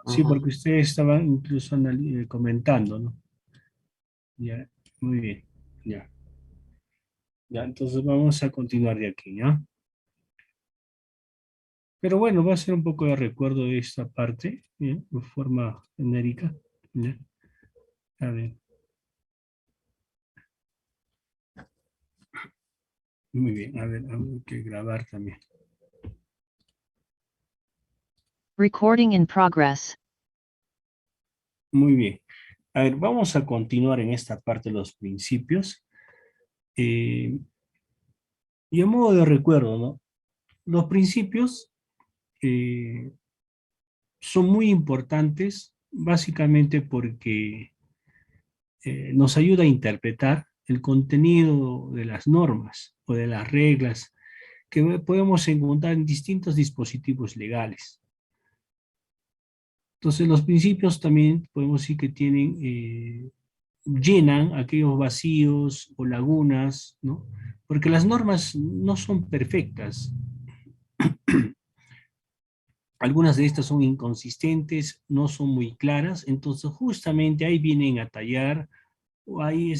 Sí, Ujú. porque ustedes estaban incluso comentando, ¿no? Ya, muy bien. Ya, ya, entonces vamos a continuar de aquí, ¿ya? Pero bueno, va a ser un poco de recuerdo de esta parte, ¿ya? De forma genérica, ¿ya? A ver, muy bien, a ver, hay que grabar también. Recording in progress. Muy bien. A ver, vamos a continuar en esta parte de los principios. Eh, y a modo de recuerdo, ¿no? Los principios eh, son muy importantes básicamente porque nos ayuda a interpretar el contenido de las normas o de las reglas que podemos encontrar en distintos dispositivos legales. Entonces, los principios también podemos decir que tienen, llenan aquellos vacíos o lagunas, ¿no? Porque las normas no son perfectas. Algunas de estas son inconsistentes, no son muy claras, entonces justamente ahí vienen a tallar, o ahí,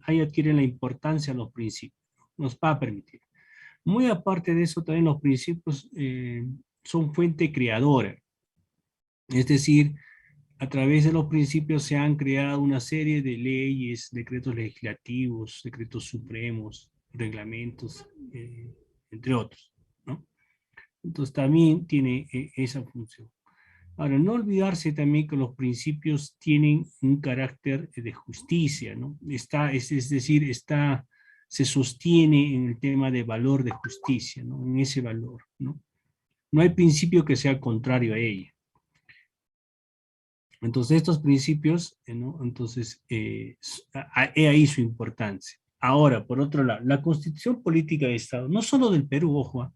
ahí adquieren la importancia los principios, nos va a permitir. Muy aparte de eso, también los principios son fuente creadora, es decir, a través de los principios se han creado una serie de leyes, decretos legislativos, decretos supremos, reglamentos, entre otros, ¿no? Entonces también tiene esa función. Ahora, no olvidarse también que los principios tienen un carácter de justicia, ¿no? Es decir, se sostiene en el tema de valor de justicia, ¿no? En ese valor, ¿no? No hay principio que sea contrario a ella. Entonces, estos principios, ¿no? Entonces, he ahí su importancia. Ahora, por otro lado, la Constitución Política de Estado, no solo del Perú, ojo,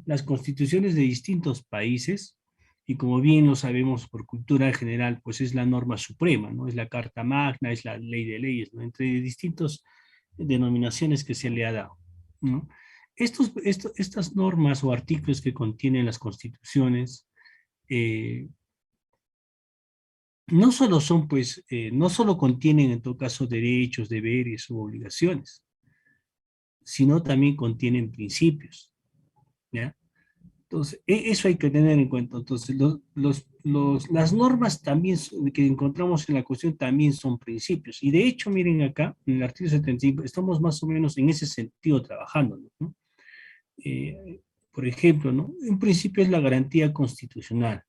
las constituciones de distintos países, y como bien lo sabemos por cultura general, pues es la norma suprema, ¿no? Es la Carta Magna, es la ley de leyes, ¿no? Entre distintas denominaciones que se le ha dado, ¿no? Estas normas o artículos que contienen las constituciones, eh, no solo son, pues, no solo contienen en todo caso derechos, deberes o obligaciones, sino también contienen principios, ¿ya? Entonces, eso hay que tener en cuenta. Entonces, las normas también que encontramos en la cuestión también son principios. Y de hecho, miren acá, en el artículo 75, estamos más o menos en ese sentido trabajando, ¿no? Eh, por ejemplo, ¿no? Un principio es la garantía constitucional.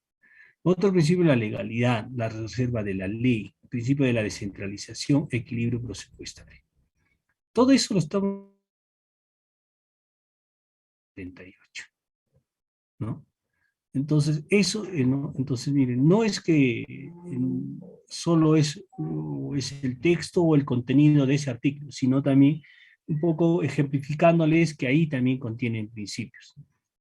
Otro principio es la legalidad, la reserva de la ley, el principio de la descentralización, equilibrio presupuestario. Todo eso lo estamos en 38, ¿no? Entonces, eso, ¿no? Entonces, miren, no es que solo es el texto o el contenido de ese artículo, sino también un poco ejemplificándoles que ahí también contienen principios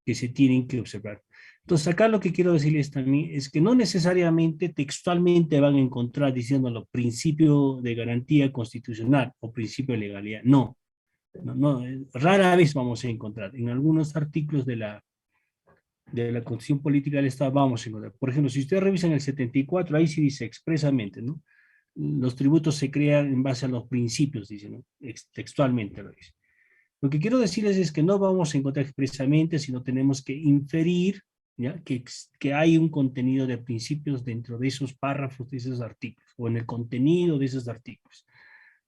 que se tienen que observar. Entonces, acá lo que quiero decirles también es que no necesariamente textualmente van a encontrar diciéndolo principio de garantía constitucional o principio de legalidad. No, no, no, rara vez vamos a encontrar. En algunos artículos de la Constitución Política del Estado vamos a encontrar. Por ejemplo, si ustedes revisan el 74, ahí sí dice expresamente, ¿no? Los tributos se crean en base a los principios, dice, ¿no? Textualmente lo dice. Lo que quiero decirles es que no vamos a encontrar expresamente, sino tenemos que inferir, ¿ya? Que hay un contenido de principios dentro de esos párrafos, de esos artículos, o en el contenido de esos artículos.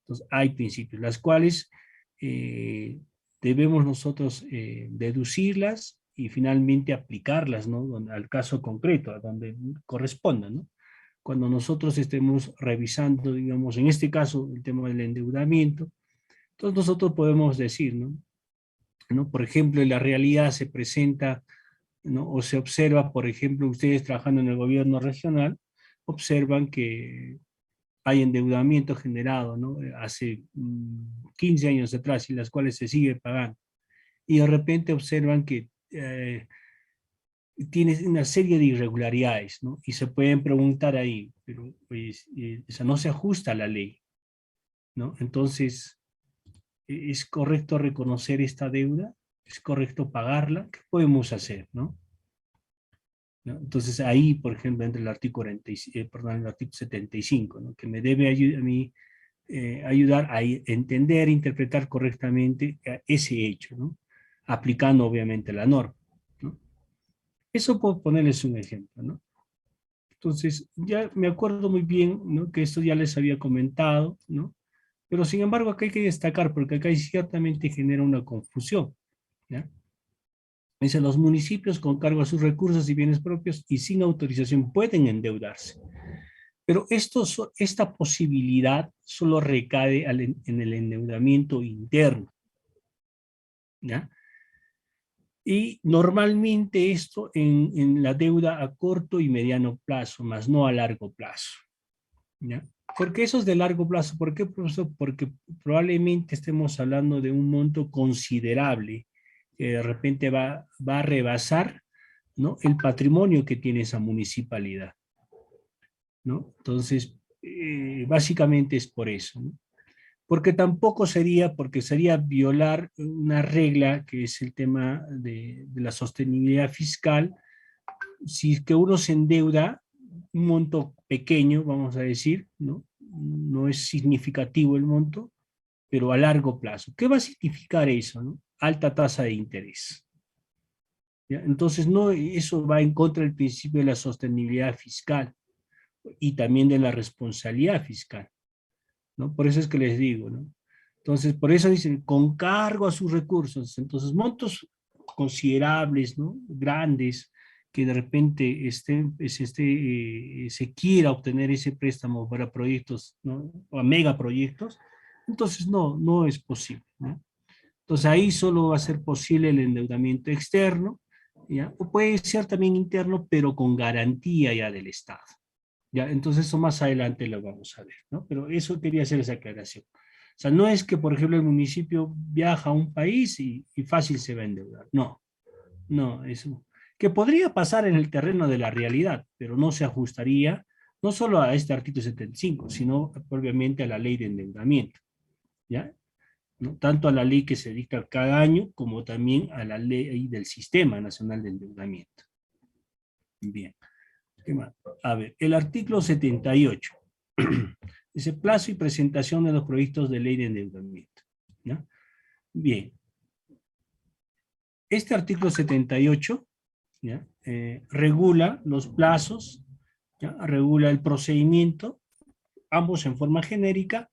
Entonces, hay principios, las cuales eh, debemos nosotros deducirlas y finalmente aplicarlas, ¿no? Al caso concreto, a donde corresponda, ¿no? Cuando nosotros estemos revisando, digamos, en este caso, el tema del endeudamiento, entonces nosotros podemos decir, ¿no? ¿No? Por ejemplo, en la realidad se presenta, ¿no? O se observa, por ejemplo, ustedes trabajando en el gobierno regional, observan que hay endeudamiento generado, ¿no? Hace 15 años atrás y las cuales se sigue pagando. Y de repente observan que tiene una serie de irregularidades, ¿no? Y se pueden preguntar ahí, pero pues, esa no se ajusta a la ley, ¿no? Entonces, ¿es correcto reconocer esta deuda? ¿Es correcto pagarla? ¿Qué podemos hacer, no? ¿no? Entonces ahí, por ejemplo, entra el artículo, el artículo 75, ¿no? Que me debe a mí ayudar a entender e interpretar correctamente ese hecho, ¿no? Aplicando obviamente la norma, ¿no? Eso por ponerles un ejemplo, ¿no? Entonces, ya me acuerdo muy bien, ¿no? Que esto ya les había comentado, ¿no? Pero sin embargo, acá hay que destacar, porque acá ciertamente genera una confusión, ¿ya? Dice, los municipios con cargo a sus recursos y bienes propios y sin autorización pueden endeudarse. Pero esta posibilidad solo recae en el endeudamiento interno, ¿ya? Y normalmente esto en la deuda a corto y mediano plazo, más no a largo plazo, ¿ya? ¿Por qué eso es de largo plazo? ¿Por qué, profesor? Porque probablemente estemos hablando de un monto considerable que de repente va a rebasar, ¿no? El patrimonio que tiene esa municipalidad, ¿no? Entonces, básicamente es por eso, ¿no? Porque tampoco sería, porque sería violar una regla que es el tema de la sostenibilidad fiscal, si es que uno se endeuda un monto pequeño, vamos a decir, ¿no? No es significativo el monto, pero a largo plazo. ¿Qué va a significar eso, no? Alta tasa de interés. ¿Ya? Entonces, no, eso va en contra del principio de la sostenibilidad fiscal y también de la responsabilidad fiscal, ¿no? Por eso es que les digo, ¿no? Entonces, por eso dicen, con cargo a sus recursos. Entonces, montos considerables, ¿no? Grandes, que de repente se quiera obtener ese préstamo para proyectos, ¿no? O megaproyectos, entonces no es posible, ¿no? Entonces, ahí solo va a ser posible el endeudamiento externo, ¿ya? O puede ser también interno, pero con garantía ya del Estado. ¿Ya? Entonces eso más adelante lo vamos a ver, ¿no? Pero eso quería hacer esa aclaración. O sea, no es que, por ejemplo, el municipio viaja a un país y fácil se va a endeudar. No, no, eso. Que podría pasar en el terreno de la realidad, pero no se ajustaría no solo a este artículo 75, sino obviamente a la ley de endeudamiento, ¿ya? ¿No? Tanto a la ley que se dicta cada año como también a la ley del Sistema Nacional de Endeudamiento. Bien. ¿Qué más? A ver, el artículo 78. Dice plazo y presentación de los proyectos de ley de endeudamiento, ¿ya? Bien. Este artículo 78, ¿ya? Regula los plazos, ¿ya? Regula el procedimiento, ambos en forma genérica,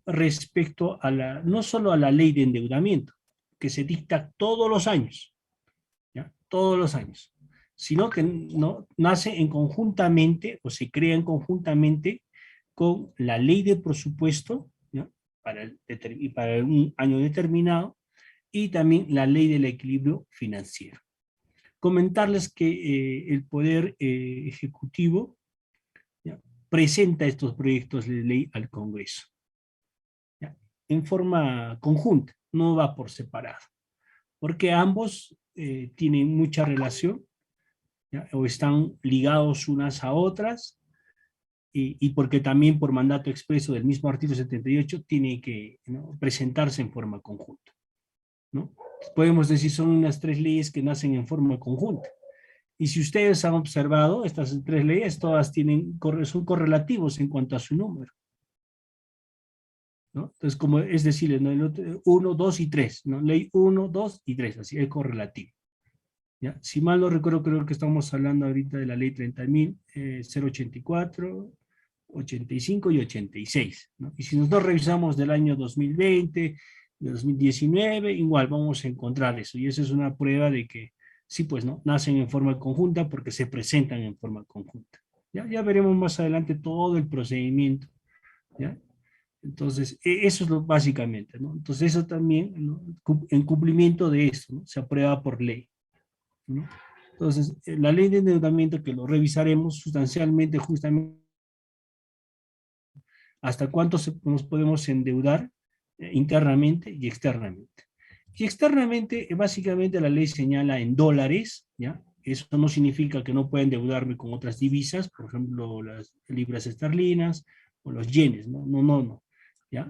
respecto a no solo a la ley de endeudamiento, que se dicta todos los años, ¿ya? Todos los años, sino que no, nace en conjuntamente o se crea conjuntamente con la ley de presupuesto, ¿no? para un año determinado, y también la ley del equilibrio financiero. Comentarles que el Poder Ejecutivo, ¿ya? Presenta estos proyectos de ley al Congreso, ¿ya? En forma conjunta, no va por separado, porque ambos tienen mucha relación, ¿ya? O están ligados unas a otras, y porque también por mandato expreso del mismo artículo 78 tiene que, ¿no? Presentarse en forma conjunta, ¿no? Podemos decir son unas tres leyes que nacen en forma conjunta. Y si ustedes han observado, estas tres leyes todas son correlativos en cuanto a su número, ¿no? Entonces, como es decir, ¿no? 1, 2 y 3, ¿no? Ley 1, 2 y 3, así es correlativo, ¿ya? Si mal no recuerdo, creo que estamos hablando ahorita de la ley 30.084, 85 y 86, ¿no? Y si nosotros revisamos del año 2020, de 2019, igual vamos a encontrar eso, y eso es una prueba de que sí, pues, ¿no? Nacen en forma conjunta porque se presentan en forma conjunta. Ya veremos más adelante todo el procedimiento, ¿ya? Entonces, eso es lo básicamente, ¿no? Entonces, eso también, ¿no? En cumplimiento de esto, ¿no? Se aprueba por ley, ¿no? Entonces, la ley de endeudamiento que lo revisaremos sustancialmente, justamente, hasta cuánto nos podemos endeudar internamente y externamente. Y externamente, básicamente la ley señala en dólares, ¿ya? Eso no significa que no pueda endeudarme con otras divisas, por ejemplo, las libras esterlinas o los yenes, ¿no? No, ¿ya?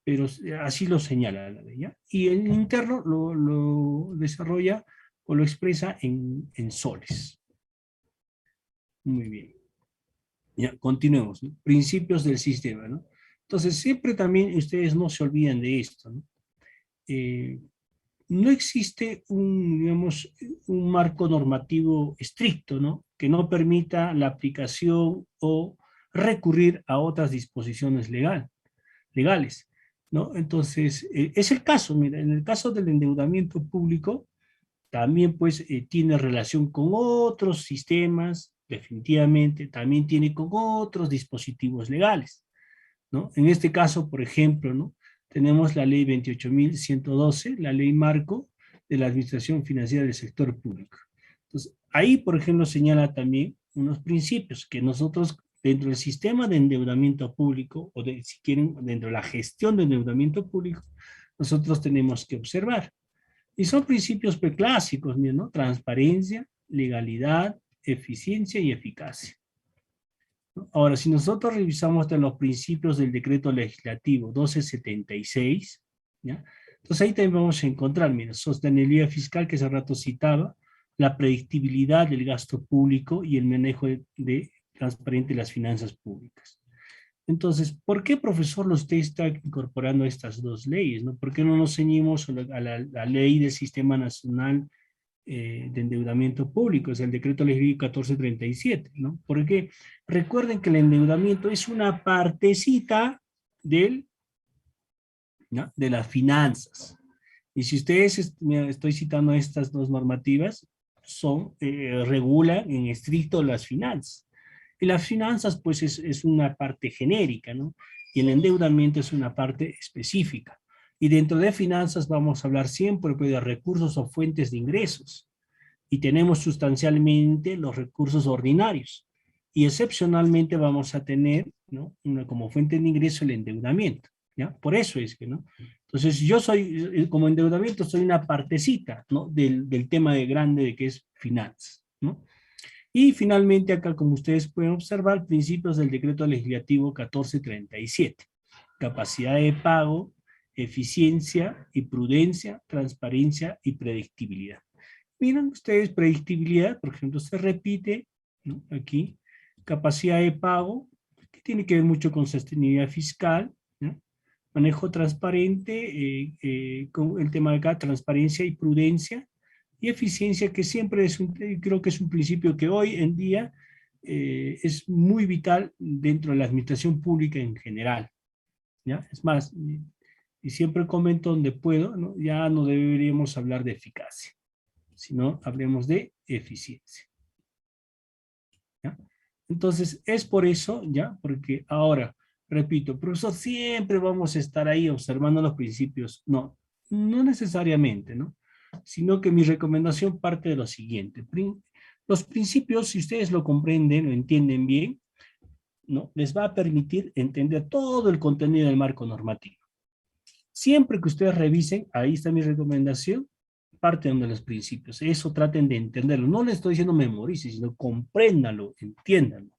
Pero así lo señala la ley, ¿ya? Y el interno lo desarrolla o lo expresa en soles, Muy bien. Ya, continuemos, ¿no? Principios del sistema, ¿no? Entonces, siempre también ustedes no se olviden de esto, ¿no? Eh, no existe un, digamos, un marco normativo estricto, ¿no? Que no permita la aplicación o recurrir a otras disposiciones legales, ¿no? Entonces, es el caso, mira, en el caso del endeudamiento público, también pues tiene relación con otros sistemas, definitivamente, también tiene con otros dispositivos legales, ¿no? En este caso, por ejemplo, ¿no? Tenemos la ley 28.112, la ley marco de la administración financiera del sector público. Entonces, ahí, por ejemplo, señala también unos principios que nosotros, dentro del sistema de endeudamiento público, o de, si quieren, dentro de la gestión de endeudamiento público, nosotros tenemos que observar. Y son principios preclásicos, ¿no? Transparencia, legalidad, eficiencia y eficacia. Ahora, si nosotros revisamos los principios del decreto legislativo 1276, ¿ya? Entonces ahí también vamos a encontrar, mira, sostenibilidad fiscal que hace rato citaba, la predictibilidad del gasto público y el manejo de transparente de las finanzas públicas. Entonces, ¿por qué, profesor, usted está incorporando estas dos leyes? ¿No? ¿Por qué no nos ceñimos a la ley del Sistema Nacional de Endeudamiento Público? Es el decreto legislativo 1437, ¿no? Porque recuerden que el endeudamiento es una partecita del, ¿no? de las finanzas. Y si ustedes, estoy citando estas dos normativas, son, regulan en estricto las finanzas. Y las finanzas, pues, es una parte genérica, ¿no? Y el endeudamiento es una parte específica. Y dentro de finanzas vamos a hablar siempre pues, de recursos o fuentes de ingresos. Y tenemos sustancialmente los recursos ordinarios. Y excepcionalmente vamos a tener, ¿no? Como fuente de ingreso el endeudamiento, ¿ya? Por eso es que, ¿no? Entonces yo soy, como endeudamiento, soy una partecita, ¿no? Del tema de grande de que es finanzas, ¿no? Y finalmente acá, como ustedes pueden observar, principios del decreto legislativo 1437. Capacidad de pago, eficiencia y prudencia, transparencia y predictibilidad. Miren ustedes, predictibilidad, por ejemplo, se repite, ¿no? Aquí, capacidad de pago, que tiene que ver mucho con sostenibilidad fiscal, ¿no? Manejo transparente, con el tema de acá, transparencia y prudencia, y eficiencia, que siempre es un, creo que es un principio que hoy en día es muy vital dentro de la administración pública en general, ¿ya? Es más, y siempre comento donde puedo, ¿no? Ya no deberíamos hablar de eficacia, sino hablemos de eficiencia, ¿ya? Entonces, es por eso, ¿ya? Porque ahora, repito, profesor, siempre vamos a estar ahí observando los principios. No, no necesariamente, ¿no? Sino que mi recomendación parte de lo siguiente. Los principios, si ustedes lo comprenden o entienden bien, ¿no? Les va a permitir entender todo el contenido del marco normativo. Siempre que ustedes revisen, ahí está mi recomendación, parten de los principios. Eso traten de entenderlo. No les estoy diciendo memoricen, sino compréndanlo, entiéndanlo.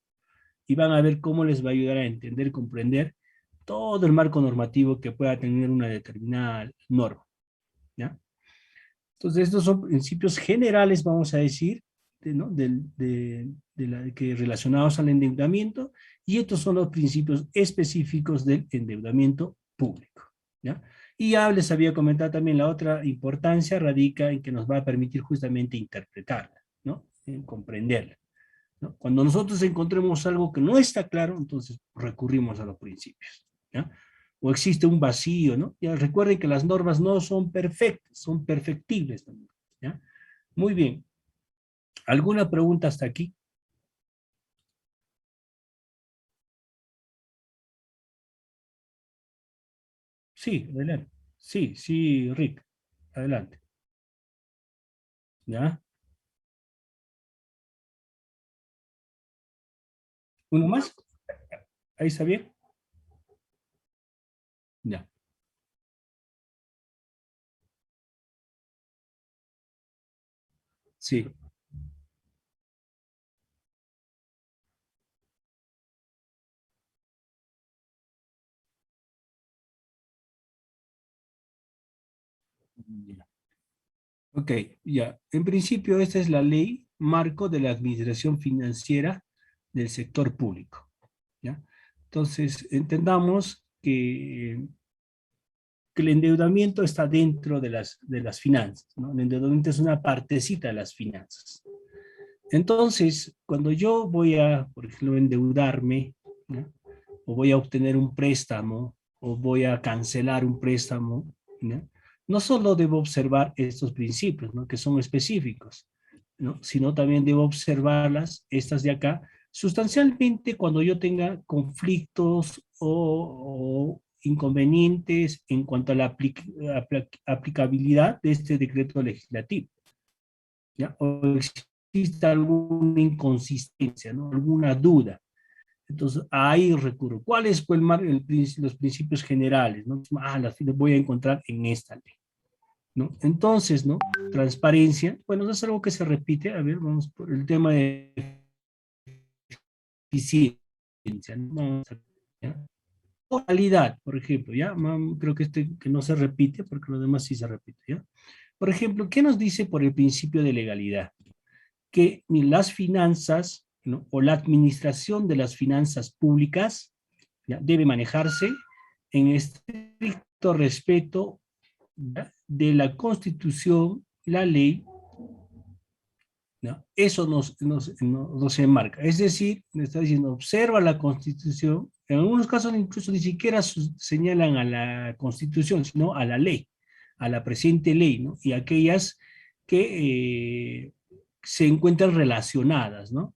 Y van a ver cómo les va a ayudar a entender, comprender todo el marco normativo que pueda tener una determinada norma, ¿ya? Entonces, estos son principios generales, vamos a decir, ¿no? Que relacionados al endeudamiento, y estos son los principios específicos del endeudamiento público, ¿ya? Y ya les había comentado también la otra importancia radica en que nos va a permitir justamente interpretarla, ¿no? En comprenderla, ¿no? Cuando nosotros encontremos algo que no está claro, entonces recurrimos a los principios, ¿ya? O existe un vacío, ¿no? Ya recuerden que las normas no son perfectas, son perfectibles también, ¿ya? Muy bien. ¿Alguna pregunta hasta aquí? Sí, adelante. Sí, sí, Rick, adelante. ¿Ya? ¿Uno más? ¿Ahí está bien? Ya. Sí. Ya. Ok, ya. En principio, esta es la ley marco de la administración financiera del sector público, ¿ya? Entonces, entendamos que el endeudamiento está dentro de las finanzas, ¿no? El endeudamiento es una partecita de las finanzas. Entonces, cuando yo voy a, por ejemplo, endeudarme, ¿no? O voy a obtener un préstamo, o voy a cancelar un préstamo, ¿no? No solo debo observar estos principios, ¿no? Que son específicos, ¿no? Sino también debo observarlas, estas de acá, sustancialmente cuando yo tenga conflictos o inconvenientes en cuanto a la aplicabilidad de este decreto legislativo, ¿ya? O existe alguna inconsistencia, ¿no? Alguna duda. Entonces, ahí recurro. ¿Cuáles fue los principios generales? ¿No? Las voy a encontrar en esta ley, ¿no? Entonces, ¿no? Transparencia, bueno, eso es algo que se repite. A ver, vamos por el tema de eficiencia, ¿no? Vamos a, ¿ya? Oralidad, por ejemplo, ¿ya? Creo que que no se repite, porque lo demás sí se repite, ¿ya? Por ejemplo, ¿qué nos dice por el principio de legalidad? Que las finanzas, ¿no? O la administración de las finanzas públicas, ¿ya? Debe manejarse en estricto respeto, ¿ya? De la Constitución, la ley, ¿no? Eso nos enmarca. Es decir, me está diciendo, observa la Constitución, en algunos casos incluso ni siquiera señalan a la Constitución, sino a la ley, a la presente ley, ¿no? Y aquellas que se encuentran relacionadas, ¿no?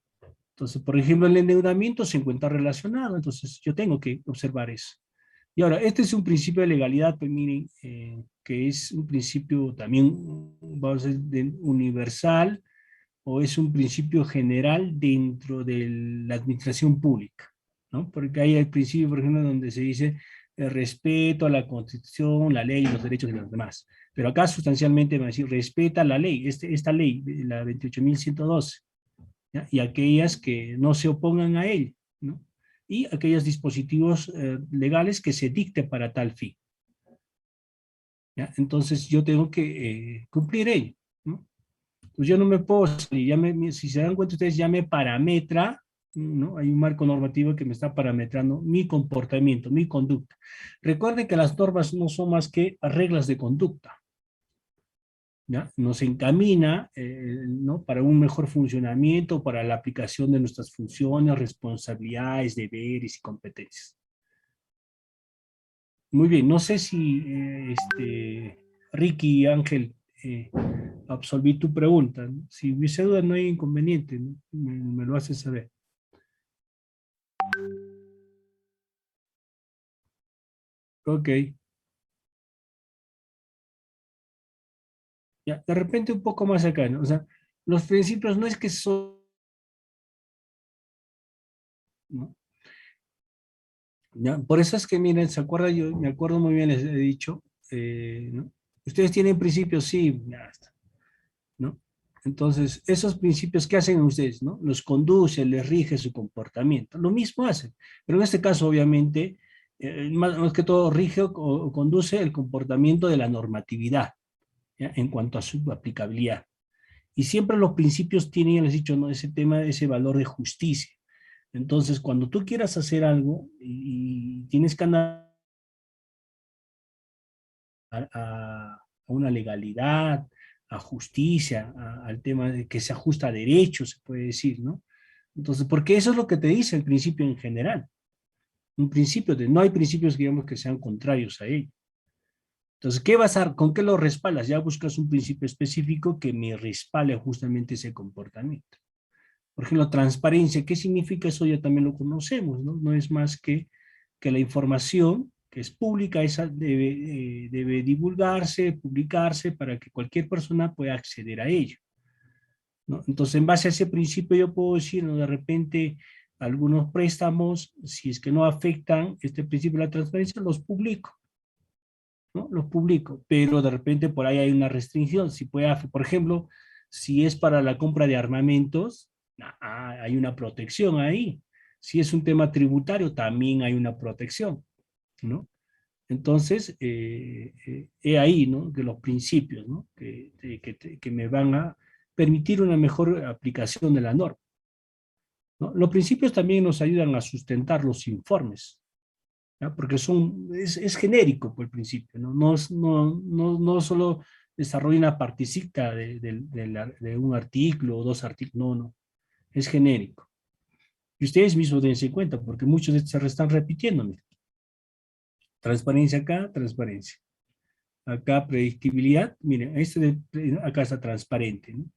Entonces, por ejemplo, el endeudamiento se encuentra relacionado, entonces yo tengo que observar eso. Y ahora, este es un principio de legalidad, pues miren, que es un principio también, vamos a decir, universal, o es un principio general dentro de la administración pública, ¿no? Porque hay el principio, por ejemplo, donde se dice el respeto a la Constitución, la ley y los derechos de los demás. Pero acá sustancialmente va a decir, respeta la ley, esta ley, la 28.112, ¿ya? Y aquellas que no se opongan a él, ¿no? Y aquellos dispositivos legales que se dicte para tal fin, ¿ya? Entonces yo tengo que cumplir ello, ¿no? Pues yo no me puedo salir, si se dan cuenta ustedes, ya me parametra, ¿no? Hay un marco normativo que me está parametrando mi comportamiento, mi conducta. Recuerden que las normas no son más que reglas de conducta, ¿ya? Nos encamina, ¿no? Para un mejor funcionamiento, para la aplicación de nuestras funciones, responsabilidades, deberes y competencias. Muy bien, no sé si Ricky y Ángel, absolví tu pregunta, ¿no? Si hubiese duda no hay inconveniente, ¿no? Me lo haces saber. Ok, ya, de repente un poco más acá, ¿no? O sea, los principios no es que son, ¿no? Ya, por eso es que, miren, ¿se acuerda? Yo me acuerdo muy bien, les he dicho, ¿no? Ustedes tienen principios, sí, ya está, ¿no? Entonces, esos principios, ¿qué hacen ustedes, no? Los conduce, les rige su comportamiento. Lo mismo hacen, pero en este caso, obviamente, más que todo rige o conduce el comportamiento de la normatividad, ¿ya? En cuanto a su aplicabilidad. Y siempre los principios tienen, ya les he dicho, ¿no? Ese tema, ese valor de justicia. Entonces, cuando tú quieras hacer algo y tienes que andar a una legalidad, a justicia, al tema de que se ajusta a derechos, se puede decir, ¿no? Entonces, porque eso es lo que te dice el principio en general. Un principio no hay principios, digamos, que sean contrarios a ello. Entonces, ¿con qué lo respaldas? Ya buscas un principio específico que me respalde justamente ese comportamiento. Por ejemplo, transparencia, ¿qué significa eso? Ya también lo conocemos, ¿no? No es más que la información que es pública, esa debe divulgarse, publicarse para que cualquier persona pueda acceder a ello, ¿no? Entonces, en base a ese principio yo puedo decir, ¿no? De repente, algunos préstamos, si es que no afectan este principio de la transparencia, los publico, ¿no? Los publico, pero de repente por ahí hay una restricción. Si puede, por ejemplo, si es para la compra de armamentos, hay una protección ahí. Si es un tema tributario, también hay una protección, ¿no? Entonces, he ahí, ¿no? Que los principios, ¿no? Que me van a permitir una mejor aplicación de la norma. ¿no? Los principios también nos ayudan a sustentar los informes, ¿ya? Porque es genérico por el principio, ¿no? No solo desarrolla una partecita de un artículo o dos artículos, no, es genérico. Y ustedes mismos dense cuenta, porque muchos de estos se están repitiendo. Mira. Transparencia acá, transparencia. Acá predictibilidad, miren, acá está transparente, ¿no?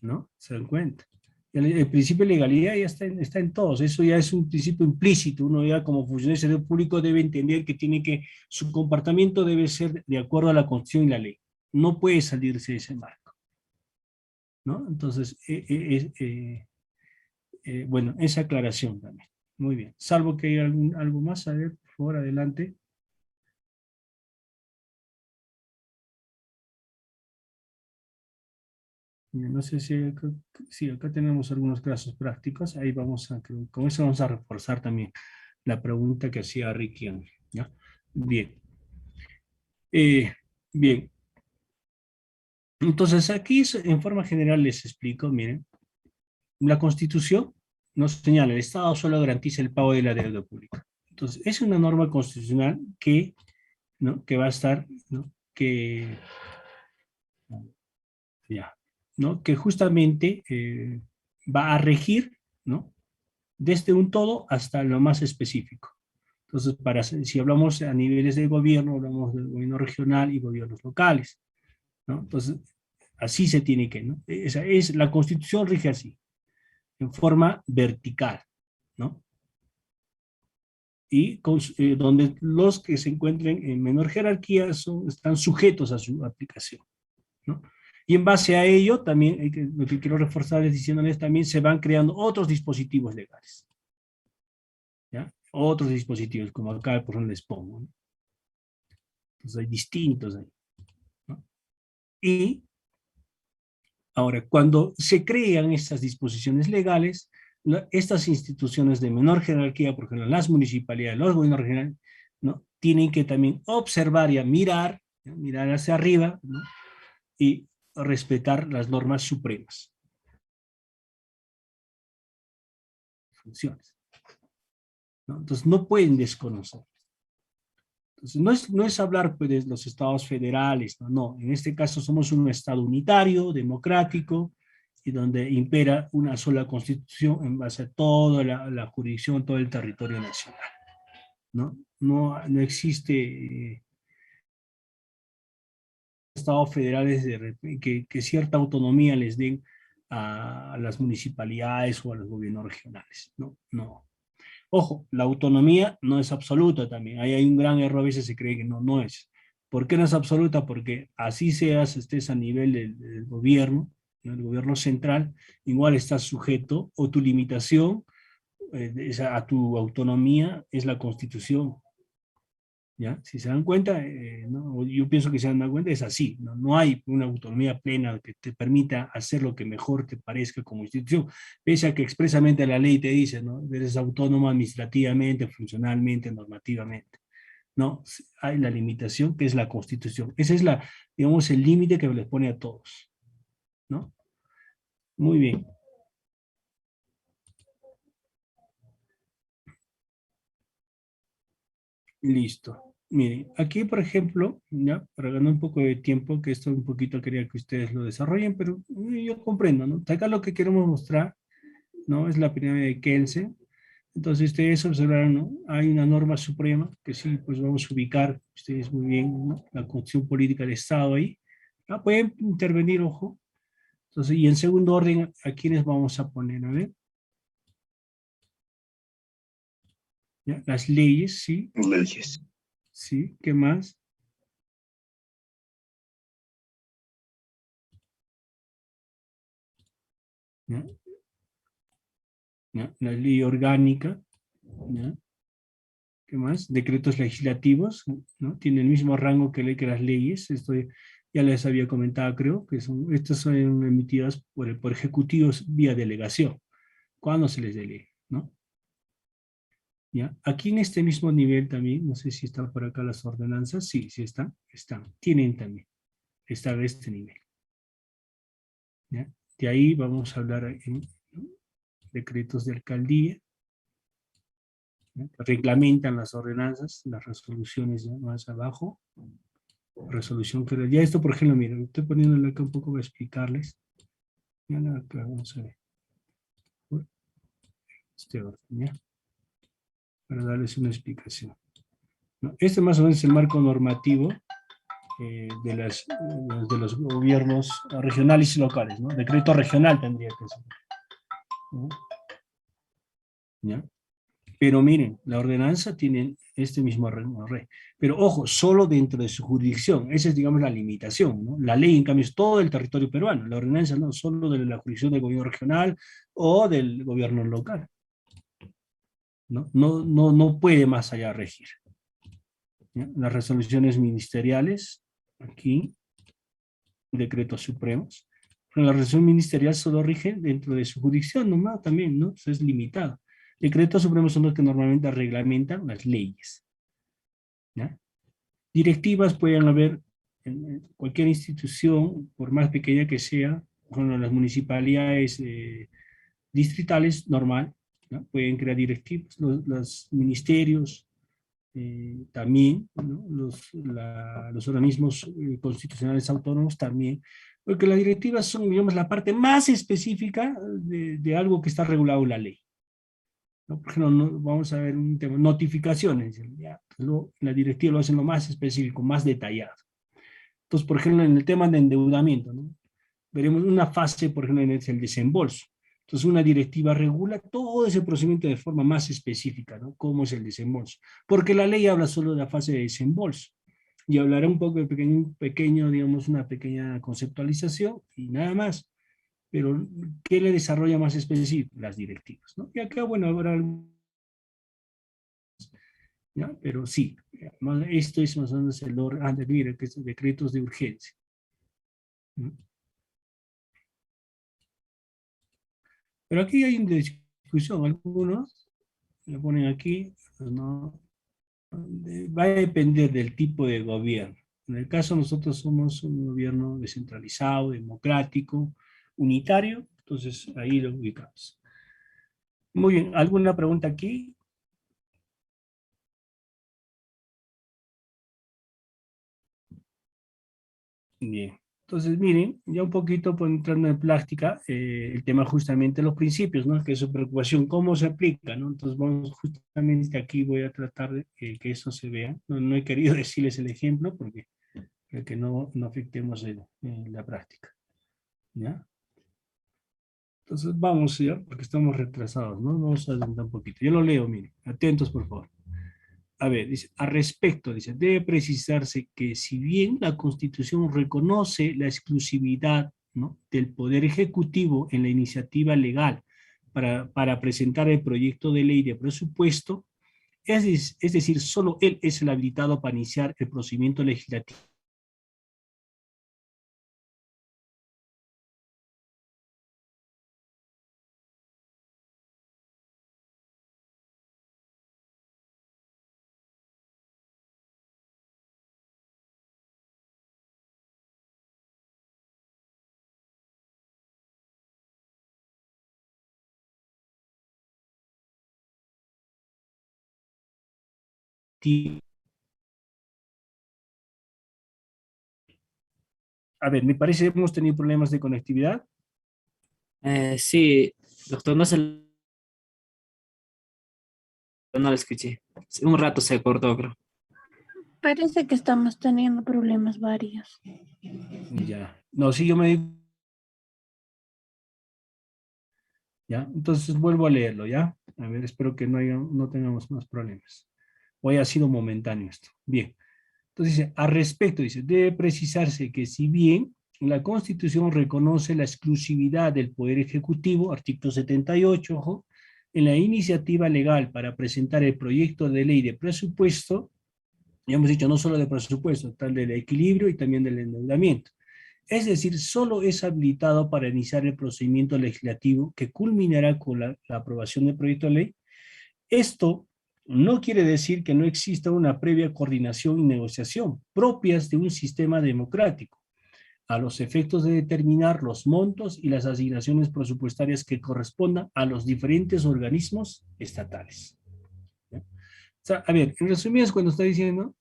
¿No? ¿Se dan cuenta? El principio de legalidad ya está en todos, eso ya es un principio implícito, uno ya como funcionario público debe entender que su comportamiento debe ser de acuerdo a la Constitución y la ley, no puede salirse de ese marco, ¿no? Entonces, bueno, esa aclaración también, muy bien, salvo que haya algo más, a ver, por favor, adelante. No sé si acá tenemos algunos casos prácticos, ahí con eso vamos a reforzar también la pregunta que hacía Ricky Ángel, ¿ya? Bien, eh, bien. Entonces aquí en forma general les explico, miren, la Constitución nos señala, el Estado solo garantiza el pago de la deuda pública. Entonces, es una norma constitucional ¿no? Que va a estar, ¿no? Ya, ¿no? Que justamente va a regir, ¿no? Desde un todo hasta lo más específico. Entonces, si hablamos a niveles de gobierno, hablamos del gobierno regional y gobiernos locales, ¿no? Entonces, así se tiene que, ¿no? La Constitución rige así, en forma vertical, ¿no? Y donde los que se encuentren en menor jerarquía están sujetos a su aplicación, ¿no? Y en base a ello, también, lo que quiero reforzarles diciéndoles, también se van creando otros dispositivos legales, ¿ya? Otros dispositivos, como acá por ejemplo les pongo, ¿no? Entonces hay distintos ahí, ¿no? Y ahora, cuando se crean estas disposiciones legales, estas instituciones de menor jerarquía, por ejemplo, las municipalidades, los gobiernos regionales, ¿no? Tienen que también observar y mirar, ¿no? Mirar hacia arriba, ¿no? Y respetar las normas supremas. Funciones, ¿no? Entonces, no pueden desconocer. Entonces, no es hablar pues, de los estados federales, no, en este caso somos un estado unitario, democrático, y donde impera una sola constitución en base a toda la jurisdicción, todo el territorio nacional, ¿no? No existe estados federales que cierta autonomía les den a las municipalidades o a los gobiernos regionales, no. Ojo, la autonomía no es absoluta también. Ahí hay un gran error, a veces se cree que no es. ¿Por qué no es absoluta? Porque así estés a nivel del gobierno, ¿no? El gobierno central, igual estás sujeto, o tu limitación a tu autonomía es la Constitución. ¿Ya? Si se dan cuenta, ¿no? Yo pienso que se dan cuenta, es así, ¿no? Hay una autonomía plena que te permita hacer lo que mejor te parezca como institución, pese a que expresamente la ley te dice, ¿no? Eres autónomo administrativamente, funcionalmente, normativamente, ¿no? Hay la limitación que es la Constitución. Ese es digamos, el límite que les pone a todos, ¿no? Muy bien. Listo. Miren, aquí, por ejemplo, ya, para ganar un poco de tiempo, que esto un poquito quería que ustedes lo desarrollen, pero yo comprendo, ¿no? Acá lo que queremos mostrar, ¿no? Es la pirámide de Kelsen. Entonces, ustedes observaron, ¿no? Hay una norma suprema, que sí, pues vamos a ubicar, ustedes muy bien, ¿no? La Constitución Política del Estado ahí. Ah, pueden intervenir, ojo. Entonces, y en segundo orden, ¿a quiénes vamos a poner? A ver. ¿Ya? Las leyes, ¿sí? Leyes. Sí, ¿qué más? ¿Ya? ¿Ya? La ley orgánica, ¿ya? ¿Qué más? Decretos legislativos, ¿no? Tienen el mismo rango que las leyes, esto ya les había comentado, creo, estas son emitidas por ejecutivos vía delegación, cuando se les delegue, ¿no? ¿Ya? Aquí en este mismo nivel también, no sé si están por acá las ordenanzas, sí, sí están, tienen también, está de este nivel, ¿ya? De ahí vamos a hablar en decretos de alcaldía, ¿no? Reglamentan las ordenanzas, las resoluciones, ¿no? Más abajo. Resolución que ya esto, por ejemplo, miren, estoy poniéndolo acá un poco para explicarles. Ya, acá, vamos a ver. Este orden, ¿ya? Para darles una explicación, ¿no? Este más o menos es el marco normativo de los gobiernos regionales y locales, ¿no? Decreto regional tendría que ser, ¿no? ¿Ya? Pero miren, la ordenanza tiene este mismo re. Pero ojo, solo dentro de su jurisdicción. Esa es, digamos, la limitación, ¿no? La ley, en cambio, es todo el territorio peruano. La ordenanza no, solo de la jurisdicción del gobierno regional o del gobierno local, ¿no? No puede más allá regir, ¿ya? Las resoluciones ministeriales, aquí, decretos supremos. Pero la resolución ministerial solo rige dentro de su jurisdicción, nomás también, ¿no? Eso es limitado. Decretos supremos son los que normalmente reglamentan las leyes, ¿ya? Directivas pueden haber en cualquier institución, por más pequeña que sea, bueno, las municipalidades distritales, normal, ¿no? Pueden crear directivas, los ministerios, también, ¿no? Los organismos constitucionales autónomos también, porque las directivas son, digamos, la parte más específica de algo que está regulado en la ley, ¿no? Por ejemplo, vamos a ver un tema, notificaciones, ya, la directiva lo hacen lo más específico, más detallado. Entonces, por ejemplo, en el tema de endeudamiento, ¿no? Veremos una fase, por ejemplo, en el desembolso. Entonces, una directiva regula todo ese procedimiento de forma más específica, ¿no? ¿Cómo es el desembolso? Porque la ley habla solo de la fase de desembolso. Y hablará un poco de pequeño, digamos, una pequeña conceptualización y nada más. Pero, ¿qué le desarrolla más específico? Las directivas, ¿no? Y acá, bueno, habrá, ¿ya? Pero sí, esto es más o menos el orden, mira, que son decretos de urgencia, ¿no? Pero aquí hay una discusión, algunos lo ponen aquí, pues no, va a depender del tipo de gobierno. En el caso nosotros somos un gobierno descentralizado, democrático, unitario, entonces ahí lo ubicamos. Muy bien, ¿alguna pregunta aquí? Bien. Entonces, miren, ya un poquito pues, entrando en práctica, el tema justamente de los principios, ¿no? Que es su preocupación, ¿cómo se aplica, ¿no? Entonces, vamos justamente aquí, voy a tratar de que eso se vea. No he querido decirles el ejemplo porque para que no afectemos la práctica, ¿ya? Entonces, vamos ya, porque estamos retrasados, ¿no? Vamos a adelantar un poquito. Yo lo leo, miren, atentos, por favor. A ver, dice, al respecto, dice, debe precisarse que si bien la Constitución reconoce la exclusividad, ¿no?, del Poder Ejecutivo en la iniciativa legal para presentar el proyecto de ley de presupuesto, es decir, solo él es el habilitado para iniciar el procedimiento legislativo a ver, me parece que hemos tenido problemas de conectividad. Sí, doctor, no lo escuché. Sí, un rato se cortó, creo. Parece que estamos teniendo problemas varios. Ya. No, sí, yo me di. ¿Ya? Entonces vuelvo a leerlo, ¿ya? A ver, espero que no tengamos más problemas. Hoy ha sido momentáneo esto. Bien. Entonces dice, al respecto, dice, debe precisarse que si bien la Constitución reconoce la exclusividad del Poder Ejecutivo, artículo 78, ojo, en la iniciativa legal para presentar el proyecto de ley de presupuesto, ya hemos dicho no solo de presupuesto, tal del equilibrio y también del endeudamiento. Es decir, solo es habilitado para iniciar el procedimiento legislativo que culminará con la aprobación del proyecto de ley. Esto no quiere decir que no exista una previa coordinación y negociación propias de un sistema democrático, a los efectos de determinar los montos y las asignaciones presupuestarias que correspondan a los diferentes organismos estatales. ¿Ya? O sea, a ver, en resumidas, cuando está diciendo,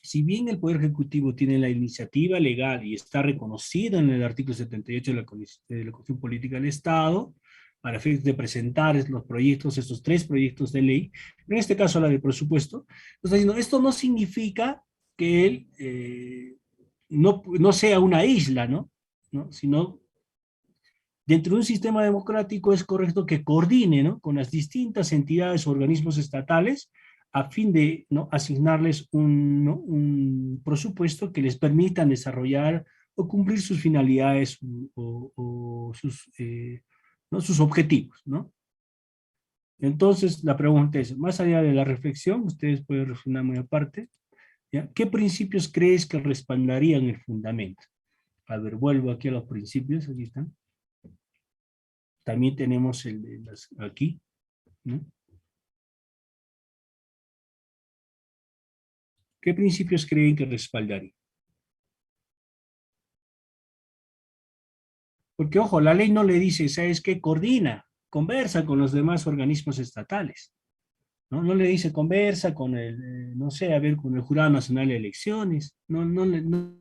si bien el Poder Ejecutivo tiene la iniciativa legal y está reconocido en el artículo 78 de la Constitución Política del Estado, para efectos de presentar los proyectos, estos 3 proyectos de ley, en este caso la del presupuesto, está diciendo, esto no significa que él no sea una isla, ¿no? Sino dentro de un sistema democrático es correcto que coordine, ¿no?, con las distintas entidades o organismos estatales a fin de, ¿no?, asignarles ¿no?, un presupuesto que les permitan desarrollar o cumplir sus finalidades o sus, ¿no?, sus objetivos, ¿no? Entonces, la pregunta es, más allá de la reflexión, ustedes pueden reflexionar muy aparte, ¿ya? ¿Qué principios crees que respaldarían el fundamento? A ver, vuelvo aquí a los principios, aquí están. También tenemos el de aquí, ¿no? ¿Qué principios creen que respaldarían? Porque, ojo, la ley no le dice, ¿sabes qué? Coordina, conversa con los demás organismos estatales, ¿no? No le dice, conversa con el, no sé, a ver, con el Jurado Nacional de Elecciones, no.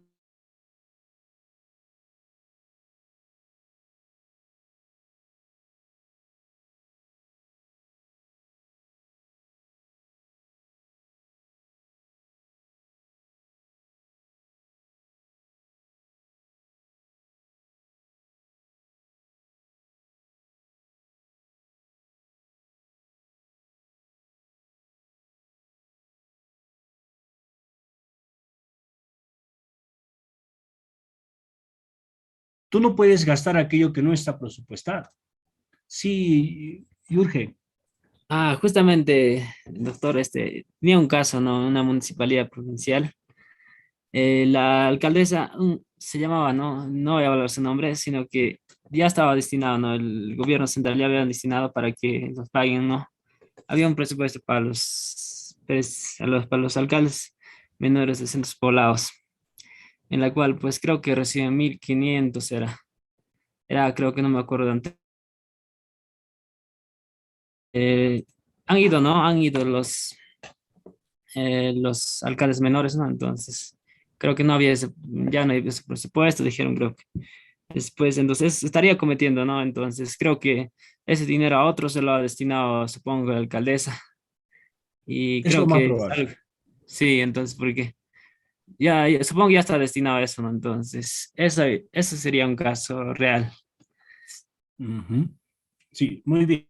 Tú no puedes gastar aquello que no está presupuestado. Sí, Jürgen. Justamente, doctor, tenía un caso, ¿no? Una municipalidad provincial. La alcaldesa se llamaba, ¿no? No voy a hablar su nombre, sino que ya estaba destinado, ¿no? El gobierno central ya había destinado para que los paguen, ¿no? Había un presupuesto para para los alcaldes menores de centros poblados, en la cual, pues creo que reciben 1.500 creo que no me acuerdo antes. Han ido, ¿no? Han ido los alcaldes menores, ¿no? Entonces, creo que ya no hay ese presupuesto, dijeron, creo que después, entonces estaría cometiendo, ¿no? Entonces, creo que ese dinero a otro se lo ha destinado, supongo, la alcaldesa. Y Es lo creo más que, probable. sí, entonces, porque supongo que ya está destinado a eso, ¿no? Entonces, eso sería un caso real. Ujú. Sí, muy bien.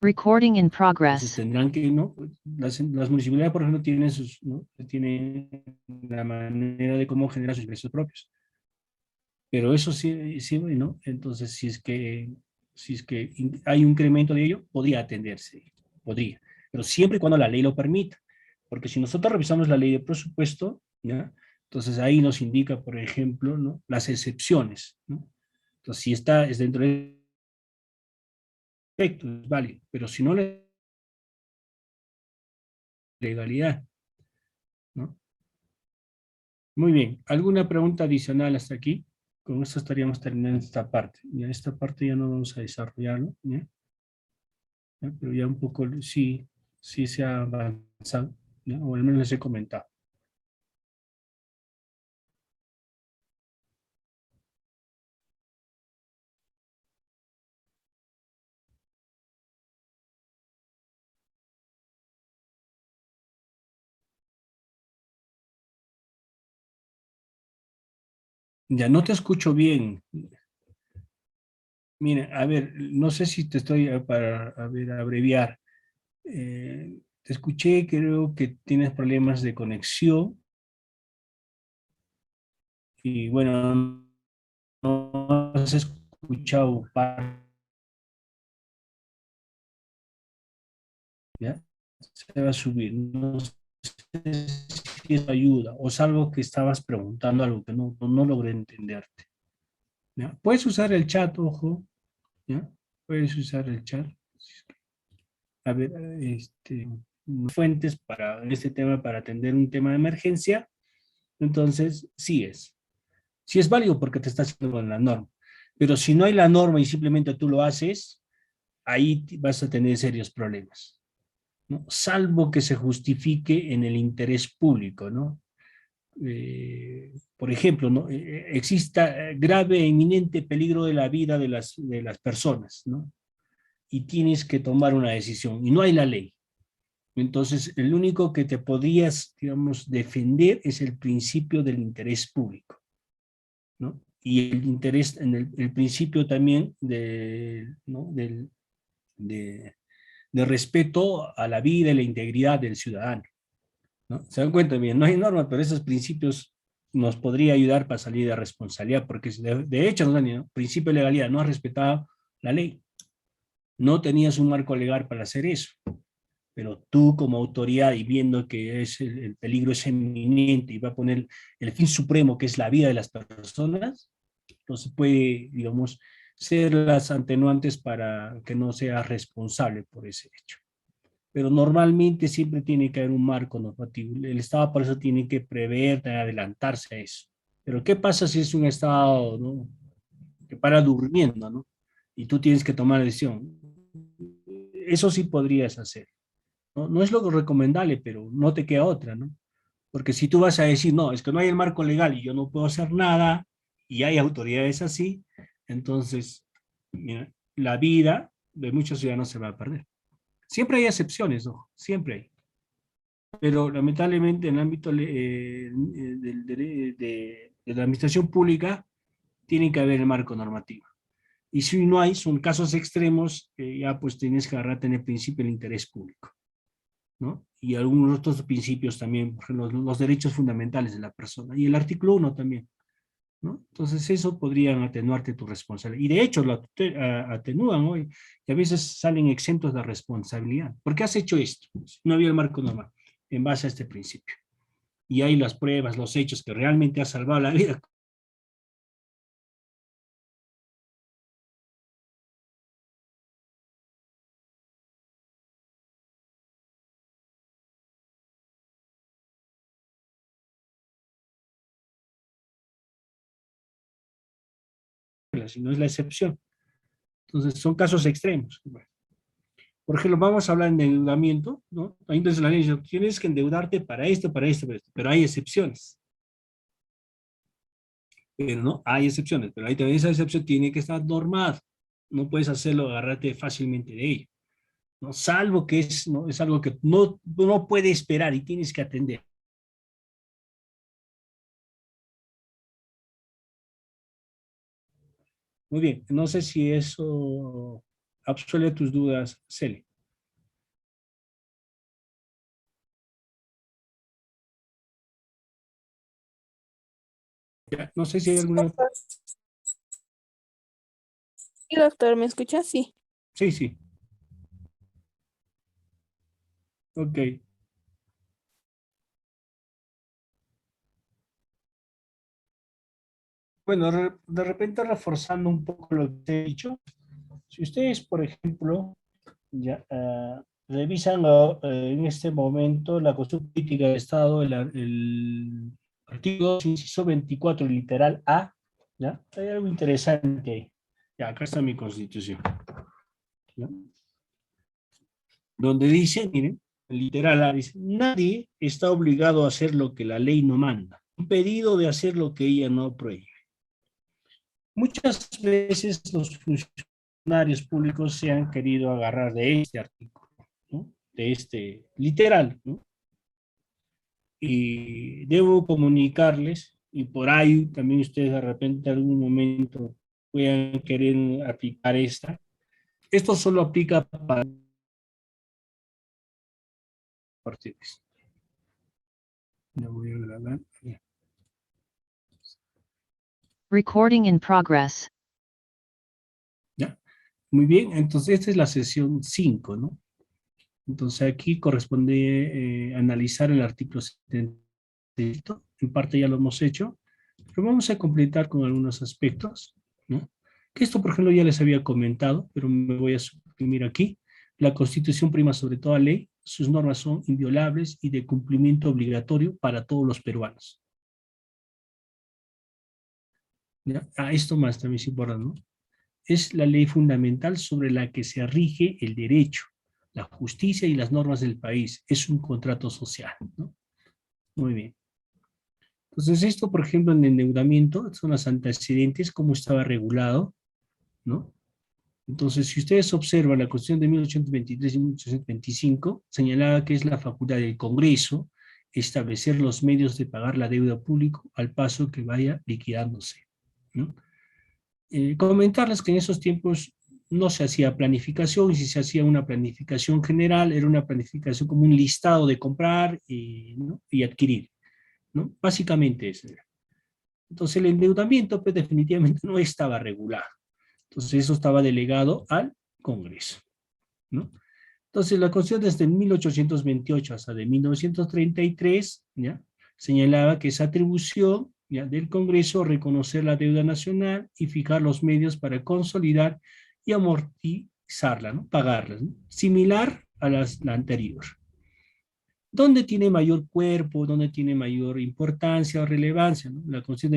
Recording in Entonces progress. tendrán que, ¿no? Las municipalidades, por ejemplo, tienen ¿no? Tienen la manera de cómo generar sus ingresos propios. Pero eso sí, sí, ¿no? Entonces, si es que hay un incremento de ello, podría atenderse, podría. Pero siempre y cuando la ley lo permita. Porque si nosotros revisamos la ley de presupuesto, ¿ya? Entonces ahí nos indica, por ejemplo, ¿no?, las excepciones, ¿no? Entonces, si está, es dentro del efecto, es válido. Pero si no le legalidad, ¿no? Muy bien, ¿alguna pregunta adicional hasta aquí? Con esto estaríamos terminando esta parte. Ya esta parte ya no vamos a desarrollarlo, ¿ya? ¿Ya? Pero ya un poco sí, sí se ha avanzado, ¿ya? O al menos les he comentado. Ya no te escucho bien. Mira, a ver, no sé si te estoy para a ver, abreviar. Te escuché, creo que tienes problemas de conexión y bueno, no has escuchado parte, ¿ya? Se va a subir. No sé si eso ayuda, o salvo que estabas preguntando algo que no logré entenderte. ¿Ya? Puedes usar el chat, ojo, ¿ya? Puedes usar el chat. A ver, fuentes para este tema, para atender un tema de emergencia, entonces sí es válido porque te está haciendo la norma. Pero si no hay la norma y simplemente tú lo haces, ahí vas a tener serios problemas, ¿no? Salvo que se justifique en el interés público, ¿no? Por ejemplo, ¿no? Exista grave e inminente peligro de la vida de las personas, ¿no? Y tienes que tomar una decisión, y no hay la ley. Entonces, el único que te podrías, digamos, defender es el principio del interés público, ¿no? Y el interés, en el principio también ¿no? de respeto a la vida y la integridad del ciudadano, ¿no? Se dan cuenta bien, no hay norma, pero esos principios nos podría ayudar para salir de responsabilidad, porque de hecho, ¿no? Principio de legalidad, no has respetado la ley, no tenías un marco legal para hacer eso, pero tú como autoridad y viendo que el peligro es inminente y va a poner el fin supremo, que es la vida de las personas, entonces puede, digamos, ser las atenuantes para que no sea responsable por ese hecho. Pero normalmente siempre tiene que haber un marco normativo. El Estado por eso tiene que prever, adelantarse a eso. Pero ¿qué pasa si es un Estado, ¿no? que para durmiendo, ¿no? Y tú tienes que tomar decisión? Eso sí podrías hacer. ¿No? No es lo recomendable, pero no te queda otra, ¿no? Porque si tú vas a decir, no, es que no hay el marco legal y yo no puedo hacer nada, y hay autoridades así, entonces mira, la vida de muchos ciudadanos se va a perder. Siempre hay excepciones, ¿no? Siempre hay. Pero lamentablemente en el ámbito de la administración pública tiene que haber el marco normativo. Y si no hay, son casos extremos, ya pues tienes que agarrarte en el principio del interés público, ¿no? Y algunos otros principios también, por ejemplo, los derechos fundamentales de la persona. Y el artículo 1 también, ¿no? Entonces eso podrían atenuarte tu responsabilidad. Y de hecho lo atenúan hoy. Y a veces salen exentos de responsabilidad. ¿Por qué has hecho esto? No había el marco normal en base a este principio. Y hay las pruebas, los hechos que realmente has salvado la vida. Si no es la excepción. Entonces son casos extremos. Bueno, por ejemplo, vamos a hablar de endeudamiento, ¿no? Ahí entonces la ley dice, tienes que endeudarte para esto, para esto, para esto, pero hay excepciones. Pero no, hay excepciones, pero ahí también esa excepción tiene que estar normada. No puedes hacerlo, agarrarte fácilmente de ello, ¿no? Salvo que ¿no? es algo que no puede esperar y tienes que atender. Muy bien, no sé si eso absuelve tus dudas, Celi. Ya, no sé si hay alguna... Sí, doctor, ¿me escucha? Sí. Sí, sí. Ok. Bueno, de repente reforzando un poco lo que te he dicho, si ustedes, por ejemplo, ya revisan en este momento la Constitución Política del Estado, el artículo inciso 24, literal A, ¿ya? Hay algo interesante ahí. Ya, acá está mi Constitución, ¿ya? Donde dice, miren, literal A, dice, nadie está obligado a hacer lo que la ley no manda, impedido de hacer lo que ella no prohíbe. Muchas veces los funcionarios públicos se han querido agarrar de este artículo, ¿no? De este literal, ¿no? Y debo comunicarles, y por ahí también ustedes de repente en algún momento puedan querer aplicar esta. Esto solo aplica para partidos. Ya voy a grabar. Recording in progress. ¿Ya? Muy bien, entonces esta es la sesión 5, ¿no? Entonces aquí corresponde analizar el artículo 70. En parte ya lo hemos hecho, pero vamos a completar con algunos aspectos, ¿no? Que esto, por ejemplo, ya les había comentado, pero me voy a suprimir aquí. La Constitución prima sobre toda ley, sus normas son inviolables y de cumplimiento obligatorio para todos los peruanos. ¿Ya? Esto más también es importante, ¿no? Es la ley fundamental sobre la que se rige el derecho, la justicia y las normas del país. Es un contrato social, ¿no? Muy bien. Entonces esto, por ejemplo, en endeudamiento, son los antecedentes, cómo estaba regulado, ¿no? Entonces, si ustedes observan la Constitución de 1823 y 1825, señalaba que es la facultad del Congreso establecer los medios de pagar la deuda pública al paso que vaya liquidándose, ¿no? Comentarles que en esos tiempos no se hacía planificación, y si se hacía una planificación general, era una planificación como un listado de comprar ¿no? y adquirir, ¿no? Básicamente eso era. Entonces el endeudamiento pues, definitivamente no estaba regulado. Entonces eso estaba delegado al Congreso, ¿no? Entonces la Constitución desde 1828 hasta de 1933, ¿ya? Señalaba que esa atribución, ¿ya? Del Congreso reconocer la deuda nacional y fijar los medios para consolidar y amortizarla, ¿no? Pagarla, ¿no? Similar a la anterior. ¿Dónde tiene mayor cuerpo? ¿Dónde tiene mayor importancia o relevancia? ¿No? La Constitución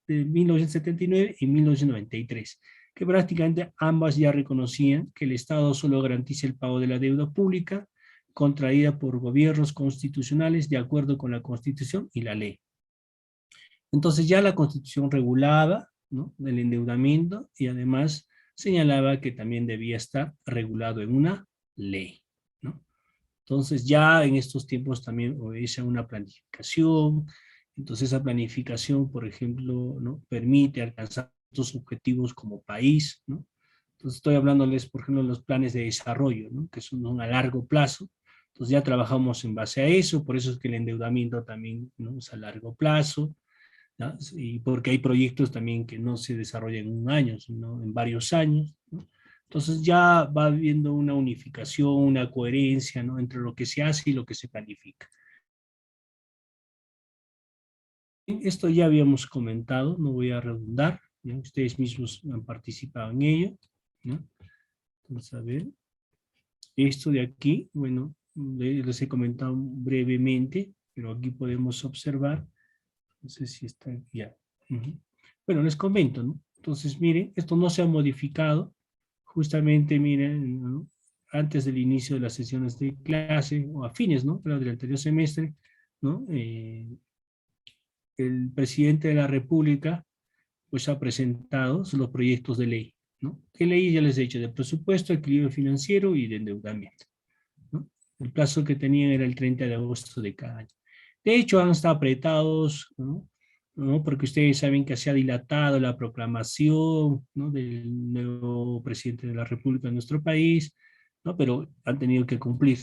de 1979 y 1993, que prácticamente ambas ya reconocían que el Estado solo garantiza el pago de la deuda pública contraída por gobiernos constitucionales de acuerdo con la Constitución y la ley. Entonces ya la Constitución regulaba, ¿no? El endeudamiento y además señalaba que también debía estar regulado en una ley, ¿no? Entonces ya en estos tiempos también obedece a una planificación. Entonces esa planificación, por ejemplo, ¿no? Permite alcanzar estos objetivos como país, ¿no? Entonces estoy hablándoles, por ejemplo, de los planes de desarrollo, ¿no? Que son a largo plazo. Entonces ya trabajamos en base a eso, por eso es que el endeudamiento también, ¿no? Es a largo plazo, ¿no? Y porque hay proyectos también que no se desarrollan en un año, sino en varios años, ¿no? Entonces ya va habiendo una unificación, una coherencia, ¿no? Entre lo que se hace y lo que se planifica. Esto ya habíamos comentado, no voy a redundar, ¿no? Ustedes mismos han participado en ello, ¿no? Vamos a ver. Esto de aquí, bueno, les he comentado brevemente, pero aquí podemos observar, no sé si está ya. Bueno, les comento, ¿no? Entonces, miren, esto no se ha modificado, justamente, miren, ¿no? Antes del inicio de las sesiones de clase, o a fines, ¿no? Pero del anterior semestre, ¿no? El presidente de la República, pues ha presentado los proyectos de ley, ¿no? ¿Qué ley? Ya les he dicho, de presupuesto, equilibrio financiero y de endeudamiento, ¿no? El plazo que tenían era el 30 de agosto de cada año. De hecho, han estado apretados, ¿no? ¿No? Porque ustedes saben que se ha dilatado la proclamación, ¿no? Del nuevo presidente de la República de nuestro país, ¿no? Pero han tenido que cumplir,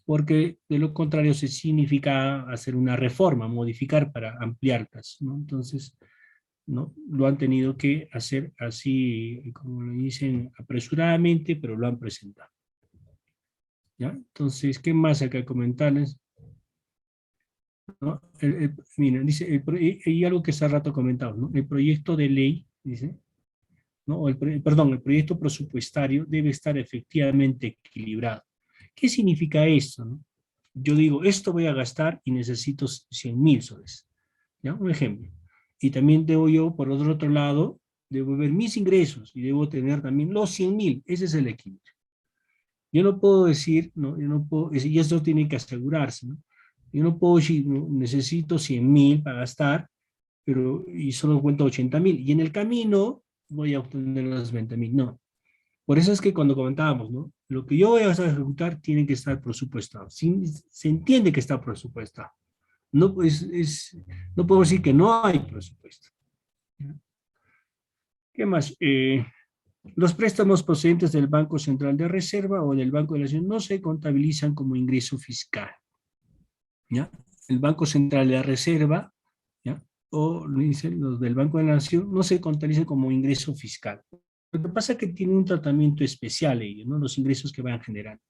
porque de lo contrario se significa hacer una reforma, modificar para ampliarlas, ¿no? Entonces, ¿no? Lo han tenido que hacer así, como lo dicen, apresuradamente, pero lo han presentado, ¿ya? Entonces, ¿qué más acá comentarles? ¿No? Miren, dice, y algo que hace rato comentado, ¿no? El proyecto de ley, dice, ¿no? Perdón, el proyecto presupuestario debe estar efectivamente equilibrado ¿Qué significa esto, no? Yo digo, esto voy a gastar y necesito 100.000 soles. ¿Ya? Un ejemplo. Y también debo yo, por otro lado, debo ver mis ingresos y debo tener también los 100.000. Ese es el equilibrio. Yo no puedo decir, ¿no? Yo no puedo, y esto tiene que asegurarse, ¿no? Yo no puedo decir, ¿no? Necesito 100.000 para gastar, pero y solo cuento 80.000. Y en el camino voy a obtener los 20.000. No. Por eso es que cuando comentábamos, ¿no? Lo que yo voy a ejecutar tiene que estar presupuestado. Se entiende que está presupuestado. No, no puedo decir que no hay presupuesto. ¿Qué más? Los préstamos procedentes del Banco Central de Reserva o del Banco de la Nación no se contabilizan como ingreso fiscal. ¿Ya? El Banco Central de la Reserva, ¿ya? O dicen los del Banco de la Nación no se contabilizan como ingreso fiscal. Lo que pasa es que tiene un tratamiento especial ellos, ¿no? Los ingresos que van generando,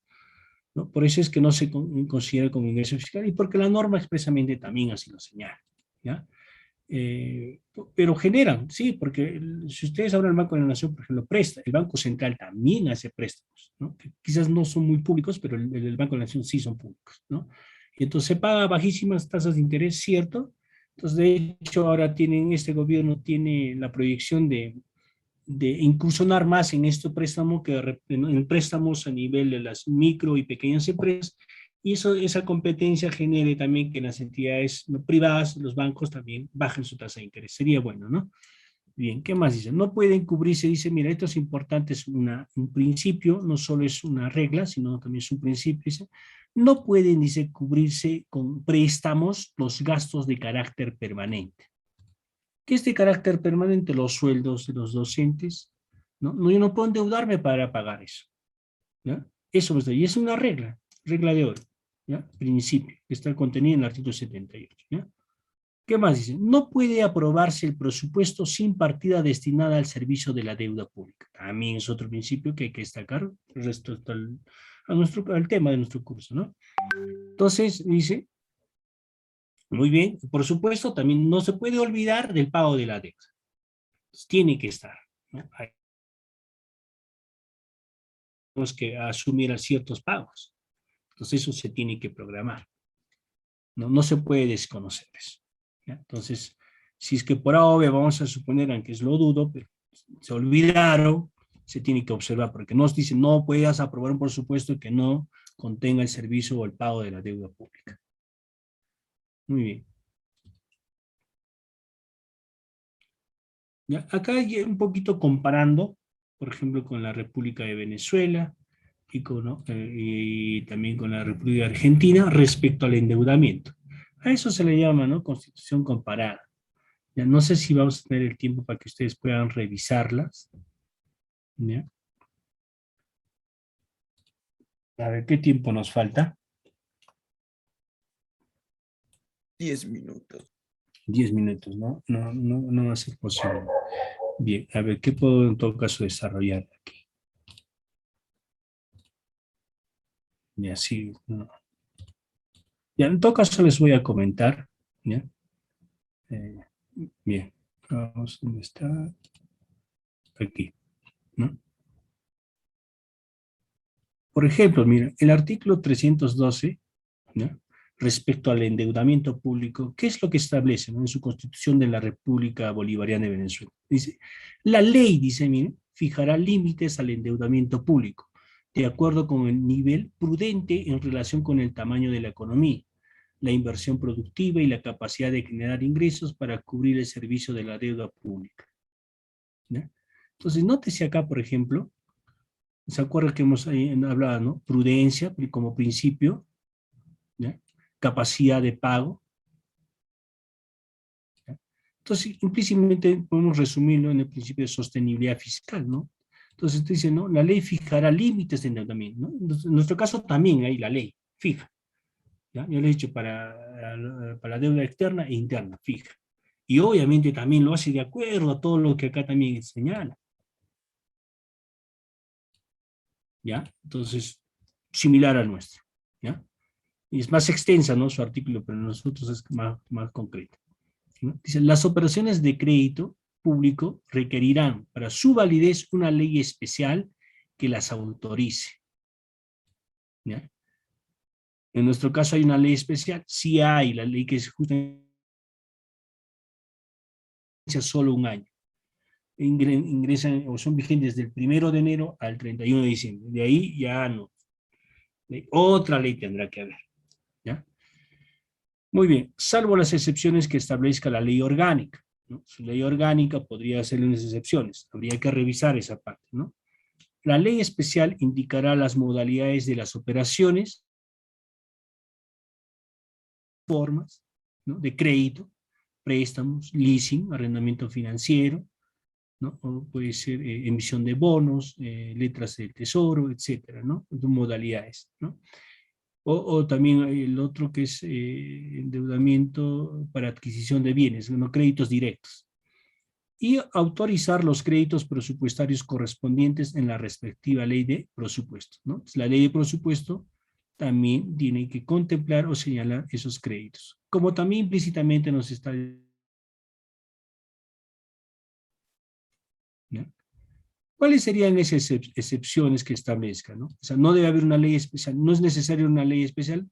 ¿no? Por eso es que no se considera como ingreso fiscal y porque la norma expresamente también así lo señala, ¿ya? Pero generan, sí, porque si ustedes abren el Banco de la Nación, por ejemplo, presta, el Banco Central también hace préstamos, ¿no? Que quizás no son muy públicos, pero el Banco de la Nación sí son públicos, ¿no? Y entonces se paga bajísimas tasas de interés, ¿cierto? Entonces, de hecho, ahora este gobierno tiene la proyección de incursionar más en este préstamo que en préstamos a nivel de las micro y pequeñas empresas, y esa competencia genere también que las entidades privadas, los bancos también bajen su tasa de interés. Sería bueno, ¿no? Bien, ¿qué más dice? No pueden cubrirse, dice, mira, esto es importante, es un principio, no solo es una regla, sino también es un principio, dice, no pueden, dice, cubrirse con préstamos los gastos de carácter permanente. ¿Qué es de carácter permanente? Los sueldos de los docentes, ¿no? No, yo no puedo endeudarme para pagar eso, ¿ya? Eso y es una regla de oro, ¿ya? Principio, que está contenido en el artículo 78, ¿ya? ¿Qué más dice? No puede aprobarse el presupuesto sin partida destinada al servicio de la deuda pública. También es otro principio que hay que destacar respecto al tema de nuestro curso, ¿no? Entonces, dice, muy bien, por supuesto, también no se puede olvidar del pago de la deuda. Entonces, tiene que estar, ¿no? Tenemos que asumir ciertos pagos. Entonces, eso se tiene que programar. No se puede desconocer eso, ¿ya? Entonces, si es que por ahora vamos a suponer, aunque es lo dudo, pero se olvidaron, se tiene que observar, porque nos dicen, no puedas aprobar un presupuesto que no contenga el servicio o el pago de la deuda pública. Muy bien. ¿Ya? Acá un poquito comparando, por ejemplo, con la República de Venezuela y también con la República de Argentina respecto al endeudamiento. A eso se le llama, ¿no? Constitución comparada. Ya no sé si vamos a tener el tiempo para que ustedes puedan revisarlas. ¿Ya? A ver, ¿qué tiempo nos falta? 10 minutos. 10 minutos, ¿no? No va a ser posible. Bien, a ver, ¿qué puedo en todo caso desarrollar aquí? Y así, ¿no? Ya, en todo caso les voy a comentar, ¿ya? Bien, vamos, ¿dónde está? Aquí, ¿no? Por ejemplo, mira, el artículo 312, ¿no? Respecto al endeudamiento público, ¿qué es lo que establece, ¿no? En su Constitución de la República Bolivariana de Venezuela? Dice, la ley, dice, mire, fijará límites al endeudamiento público, de acuerdo con el nivel prudente en relación con el tamaño de la economía, la inversión productiva y la capacidad de generar ingresos para cubrir el servicio de la deuda pública, ¿ya? Entonces, nótese acá, por ejemplo, ¿se acuerdan que hemos hablado, ¿no? Prudencia como principio, ¿ya? Capacidad de pago, ¿ya? Entonces, implícitamente podemos resumirlo en el principio de sostenibilidad fiscal, ¿no? Entonces, dice, ¿no? La ley fijará límites de endeudamiento, ¿no? En nuestro caso también hay la ley, fija, ¿ya? Yo le he dicho para la deuda externa e interna, fija. Y obviamente también lo hace de acuerdo a todo lo que acá también señala, ¿ya? Entonces, similar al nuestro, ¿ya? Y es más extensa, ¿no? Su artículo, pero nosotros es más concreto, ¿no? Dice, las operaciones de crédito público requerirán para su validez una ley especial que las autorice, ¿ya? En nuestro caso hay una ley especial, sí hay, la ley que es justamente solo un año. Ingresan o son vigentes del 1 de enero al 31 de diciembre. De ahí ya no. Otra ley tendrá que haber. ¿Ya? Muy bien, salvo las excepciones que establezca la ley orgánica, ¿no? Su ley orgánica podría hacerle unas excepciones, habría que revisar esa parte, ¿no? La ley especial indicará las modalidades de las operaciones, formas, ¿no? De crédito, préstamos, leasing, arrendamiento financiero, ¿no? O puede ser emisión de bonos, letras del tesoro, etcétera, ¿no? De modalidades, ¿no? O también el otro que es endeudamiento para adquisición de bienes, ¿no? Créditos directos. Y autorizar los créditos presupuestarios correspondientes en la respectiva ley de presupuesto, ¿no? Entonces, la ley de presupuesto también tiene que contemplar o señalar esos créditos. Como también implícitamente nos está... ¿ya? ¿Cuáles serían esas excepciones que establezcan, ¿no? O sea, no debe haber una ley especial, no es necesaria una ley especial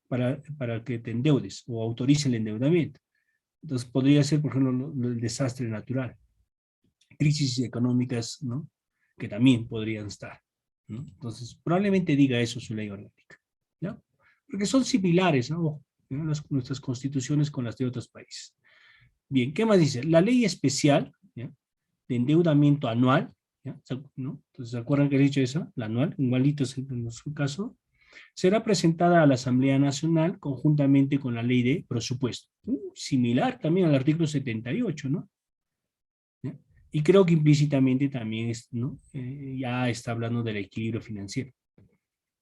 para que te endeudes o autorice el endeudamiento. Entonces podría ser, por ejemplo, el desastre natural, crisis económicas, ¿no? Que también podrían estar, ¿no? Entonces, probablemente diga eso su ley orgánica, ¿no? Porque son similares, ¿no? Nuestras constituciones con las de otros países. Bien, ¿qué más dice? La ley especial, ¿ya? De endeudamiento anual, ¿ya? ¿No? Entonces, ¿se acuerdan que he dicho eso? La anual, igualito es en nuestro caso, será presentada a la Asamblea Nacional conjuntamente con la ley de presupuesto. Similar también al artículo 78, ¿no? ¿Ya? Y creo que implícitamente también ¿no? Ya está hablando del equilibrio financiero.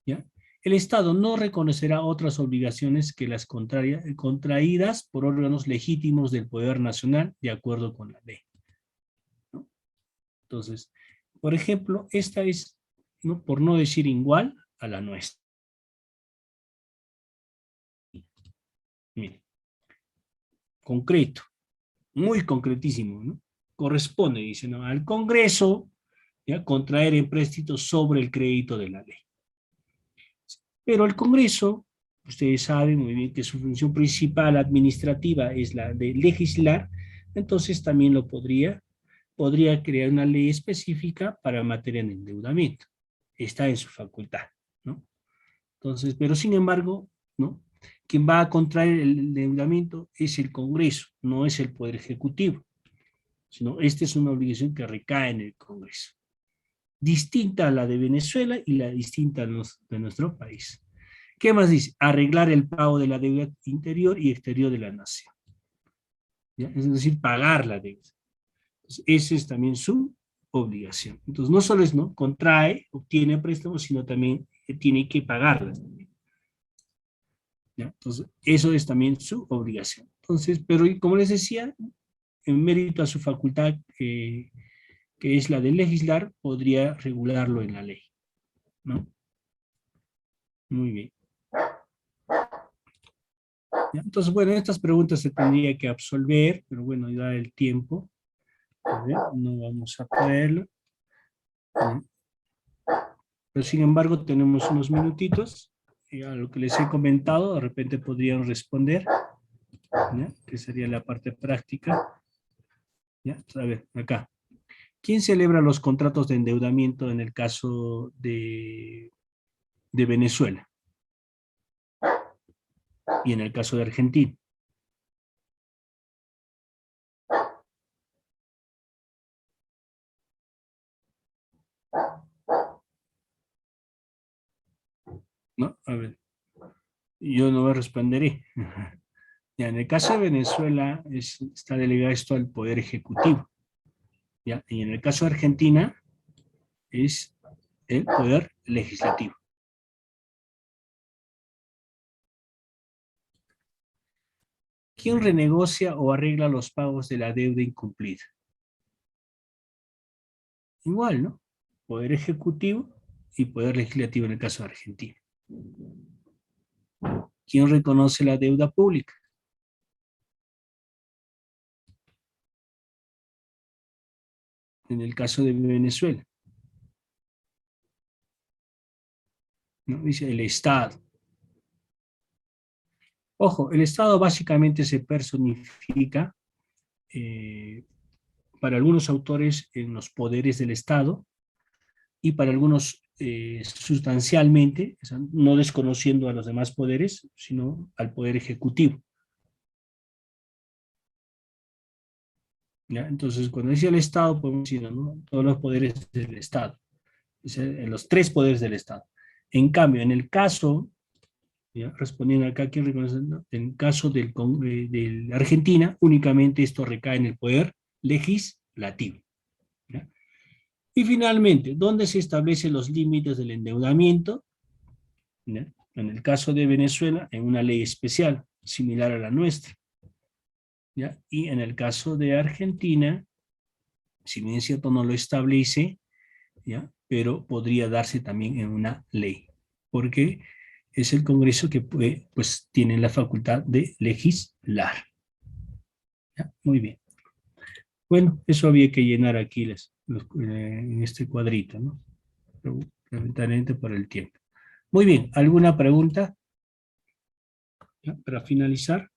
¿Ya? El Estado no reconocerá otras obligaciones que las contraídas por órganos legítimos del poder nacional de acuerdo con la ley, ¿no? Entonces, por ejemplo, esta es, ¿no? Por no decir igual a la nuestra. Miren, concreto, muy concretísimo, ¿no? Corresponde, dice, ¿no? Al Congreso, ¿ya? Contraer empréstitos sobre el crédito de la ley. Pero el Congreso, ustedes saben muy bien que su función principal administrativa es la de legislar, entonces también podría crear una ley específica para materia de endeudamiento. Está en su facultad, ¿no? Entonces, pero sin embargo, ¿no? Quien va a contraer el endeudamiento es el Congreso, no es el Poder Ejecutivo, sino esta es una obligación que recae en el Congreso. Distinta a la de Venezuela y la distinta de nuestro país. ¿Qué más dice? Arreglar el pago de la deuda interior y exterior de la nación. ¿Ya? Es decir, pagar la deuda. Entonces, esa es también su obligación. Entonces, no solo es, ¿no? Contrae, obtiene préstamos, sino también tiene que pagarlas. ¿Ya? Entonces, eso es también su obligación. Entonces, pero como les decía, en mérito a su facultad, que es la de legislar, podría regularlo en la ley, ¿no? Muy bien. ¿Ya? Entonces, bueno, estas preguntas se tendría que absolver, pero bueno, ya el tiempo, no vamos a poderlo. ¿Ya? Pero sin embargo, tenemos unos minutitos, y a lo que les he comentado, de repente podrían responder, ¿ya? Que sería la parte práctica. ¿Ya? A ver, acá. ¿Quién celebra los contratos de endeudamiento en el caso de Venezuela? Y en el caso de Argentina. ¿No? A ver, yo no me responderé. Ya, en el caso de Venezuela está delegado esto al Poder Ejecutivo. ¿Ya? Y en el caso de Argentina es el Poder Legislativo. ¿Quién renegocia o arregla los pagos de la deuda incumplida? Igual, ¿no? Poder Ejecutivo y Poder Legislativo en el caso de Argentina. ¿Quién reconoce la deuda pública? En el caso de Venezuela, ¿no? Dice el Estado. Ojo, el Estado básicamente se personifica para algunos autores en los poderes del Estado y para algunos sustancialmente, o sea, no desconociendo a los demás poderes, sino al poder ejecutivo. ¿Ya? Entonces, cuando dice el Estado, podemos decir, ¿no? Todos los poderes del Estado, los tres poderes del Estado. En cambio, en el caso, ¿ya? Respondiendo acá, ¿quién reconoce? ¿No? En el caso de Argentina, únicamente esto recae en el poder legislativo. ¿Ya? Y finalmente, ¿dónde se establecen los límites del endeudamiento? ¿Ya? En el caso de Venezuela, en una ley especial, similar a la nuestra. ¿Ya? Y en el caso de Argentina, si bien es cierto no lo establece, ¿ya? Pero podría darse también en una ley, porque es el Congreso que puede, pues, tiene la facultad de legislar. ¿Ya? Muy bien. Bueno, eso había que llenar aquí en este cuadrito, ¿no? Pero, lamentablemente por el tiempo. Muy bien, ¿alguna pregunta? ¿Ya? Para finalizar.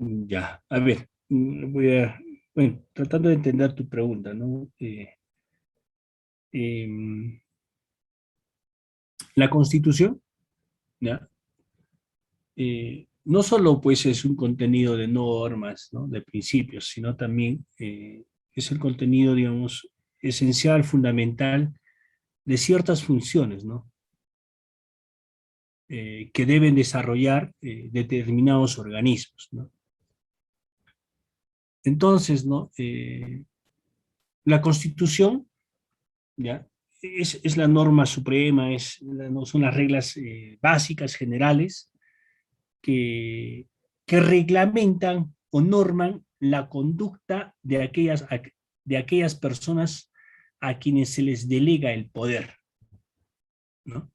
Ya, a ver, bueno, tratando de entender tu pregunta, ¿no? Em, la Constitución, ¿ya? No solo pues es un contenido de normas, ¿no? De principios, sino también es el contenido, digamos, esencial, fundamental de ciertas funciones, ¿no? Que deben desarrollar determinados organismos, ¿no? Entonces, ¿no? La Constitución, ¿ya? Es la norma suprema, no, son las reglas básicas, generales, que, que reglamentan o norman la conducta de aquellas personas a quienes se les delega el poder, ¿no?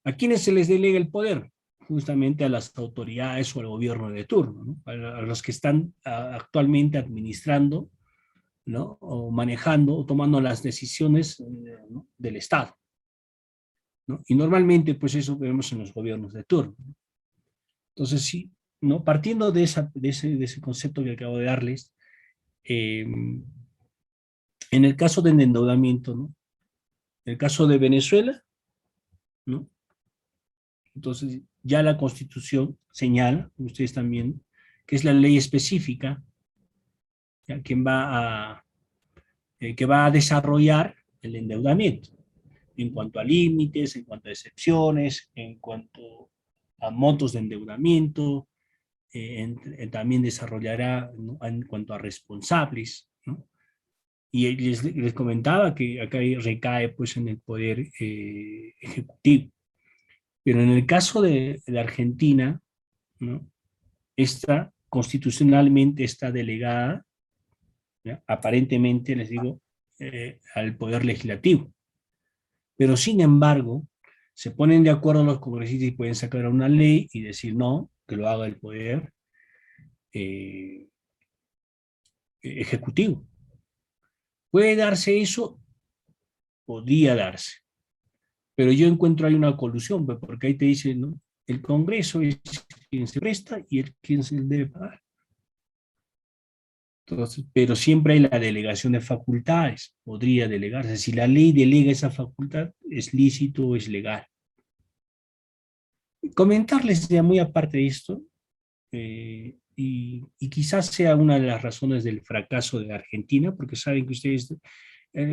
¿A quienes se les delega el poder? Justamente a las autoridades o al gobierno de turno, ¿no? A los que están actualmente administrando, ¿no? O manejando o tomando las decisiones, ¿no? Del Estado, ¿no? Y normalmente pues eso vemos en los gobiernos de turno, ¿no? Entonces sí, ¿no? Partiendo de ese concepto que acabo de darles, en el caso del endeudamiento, ¿no? En el caso de Venezuela, ¿no? Entonces ya la Constitución señala, ustedes también, que es la ley específica, ¿ya? Que va a desarrollar el endeudamiento en cuanto a límites, en cuanto a excepciones, en cuanto a montos de endeudamiento, también desarrollará, ¿no? En cuanto a responsables, ¿no? Y les comentaba que acá recae pues en el poder ejecutivo. Pero en el caso de Argentina, ¿no? Esta constitucionalmente está delegada, ¿ya? Aparentemente, les digo, al poder legislativo. Pero sin embargo, se ponen de acuerdo los congresistas y pueden sacar una ley y decir no, que lo haga el poder eh, ejecutivo. ¿Puede darse eso? Podría darse. Pero yo encuentro ahí una colusión, pues, porque ahí te dicen, ¿no? El Congreso es quien se presta y el quien se debe pagar. Entonces, pero siempre hay la delegación de facultades, podría delegarse. Si la ley delega esa facultad, es lícito o es legal. Comentarles ya muy aparte de esto, y quizás sea una de las razones del fracaso de Argentina, porque saben que ustedes,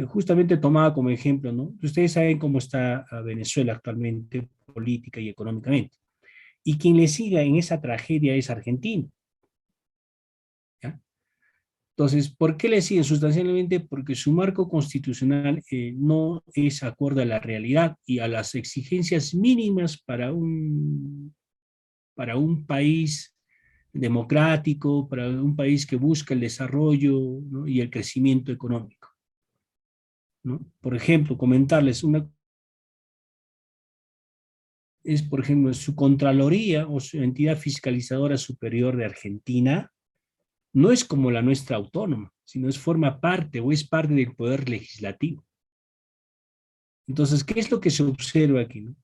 justamente tomaba como ejemplo, ¿no? Ustedes saben cómo está Venezuela actualmente, política y económicamente. Y quien le siga en esa tragedia es Argentina, ¿ya? Entonces, ¿por qué le siguen? Sustancialmente porque su marco constitucional no es acorde a la realidad y a las exigencias mínimas para un país democrático, para un país que busca el desarrollo, ¿no? y el crecimiento económico, ¿no? Por ejemplo, comentarles por ejemplo, su Contraloría o su entidad fiscalizadora superior de Argentina no es como la nuestra autónoma, sino forma parte o es parte del poder legislativo. Entonces, ¿qué es lo que se observa aquí, no?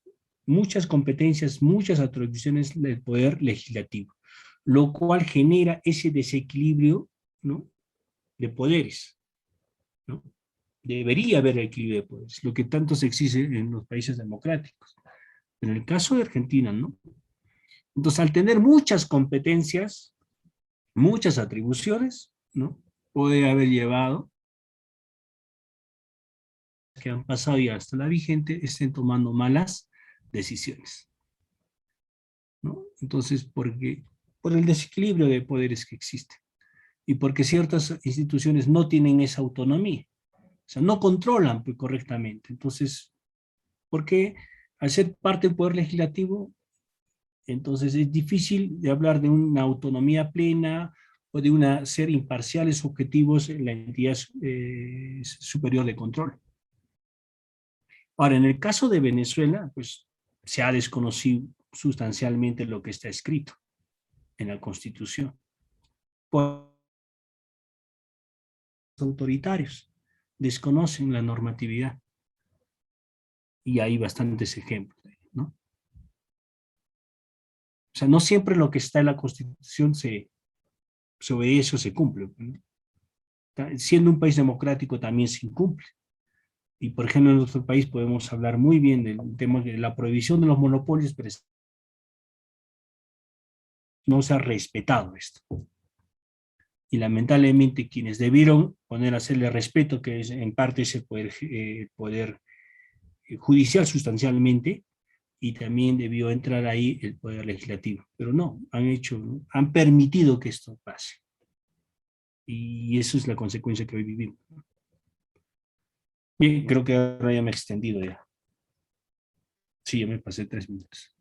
Muchas competencias, muchas atribuciones del poder legislativo, lo cual genera ese desequilibrio, ¿no? de poderes, ¿no? Debería haber equilibrio de poderes, lo que tanto se exige en los países democráticos. Pero en el caso de Argentina, ¿no? Entonces, al tener muchas competencias, muchas atribuciones, ¿no? puede haber llevado que han pasado y hasta la vigente estén tomando malas decisiones, ¿no? Entonces, por el desequilibrio de poderes que existe y porque ciertas instituciones no tienen esa autonomía, o sea, no controlan pues, correctamente. Entonces, porque al ser parte del poder legislativo, entonces es difícil de hablar de una autonomía plena o de ser imparciales objetivos en la entidad superior de control. Ahora, en el caso de Venezuela, pues se ha desconocido sustancialmente lo que está escrito en la Constitución por los autoritarios, desconocen la normatividad y hay bastantes ejemplos, ¿no? O sea, no siempre lo que está en la Constitución se obedece o se cumple, ¿no? Siendo un país democrático también se incumple. Y por ejemplo en nuestro país podemos hablar muy bien del tema de la prohibición de los monopolios, pero no se ha respetado esto. Y lamentablemente quienes debieron poner a hacerle respeto, que es en parte ese poder judicial sustancialmente, y también debió entrar ahí el poder legislativo. Pero no, han permitido que esto pase. Y eso es la consecuencia que hoy vivimos. Bien, creo que ahora ya me he extendido ya. Sí, ya me pasé 3 minutos.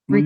Muy bien.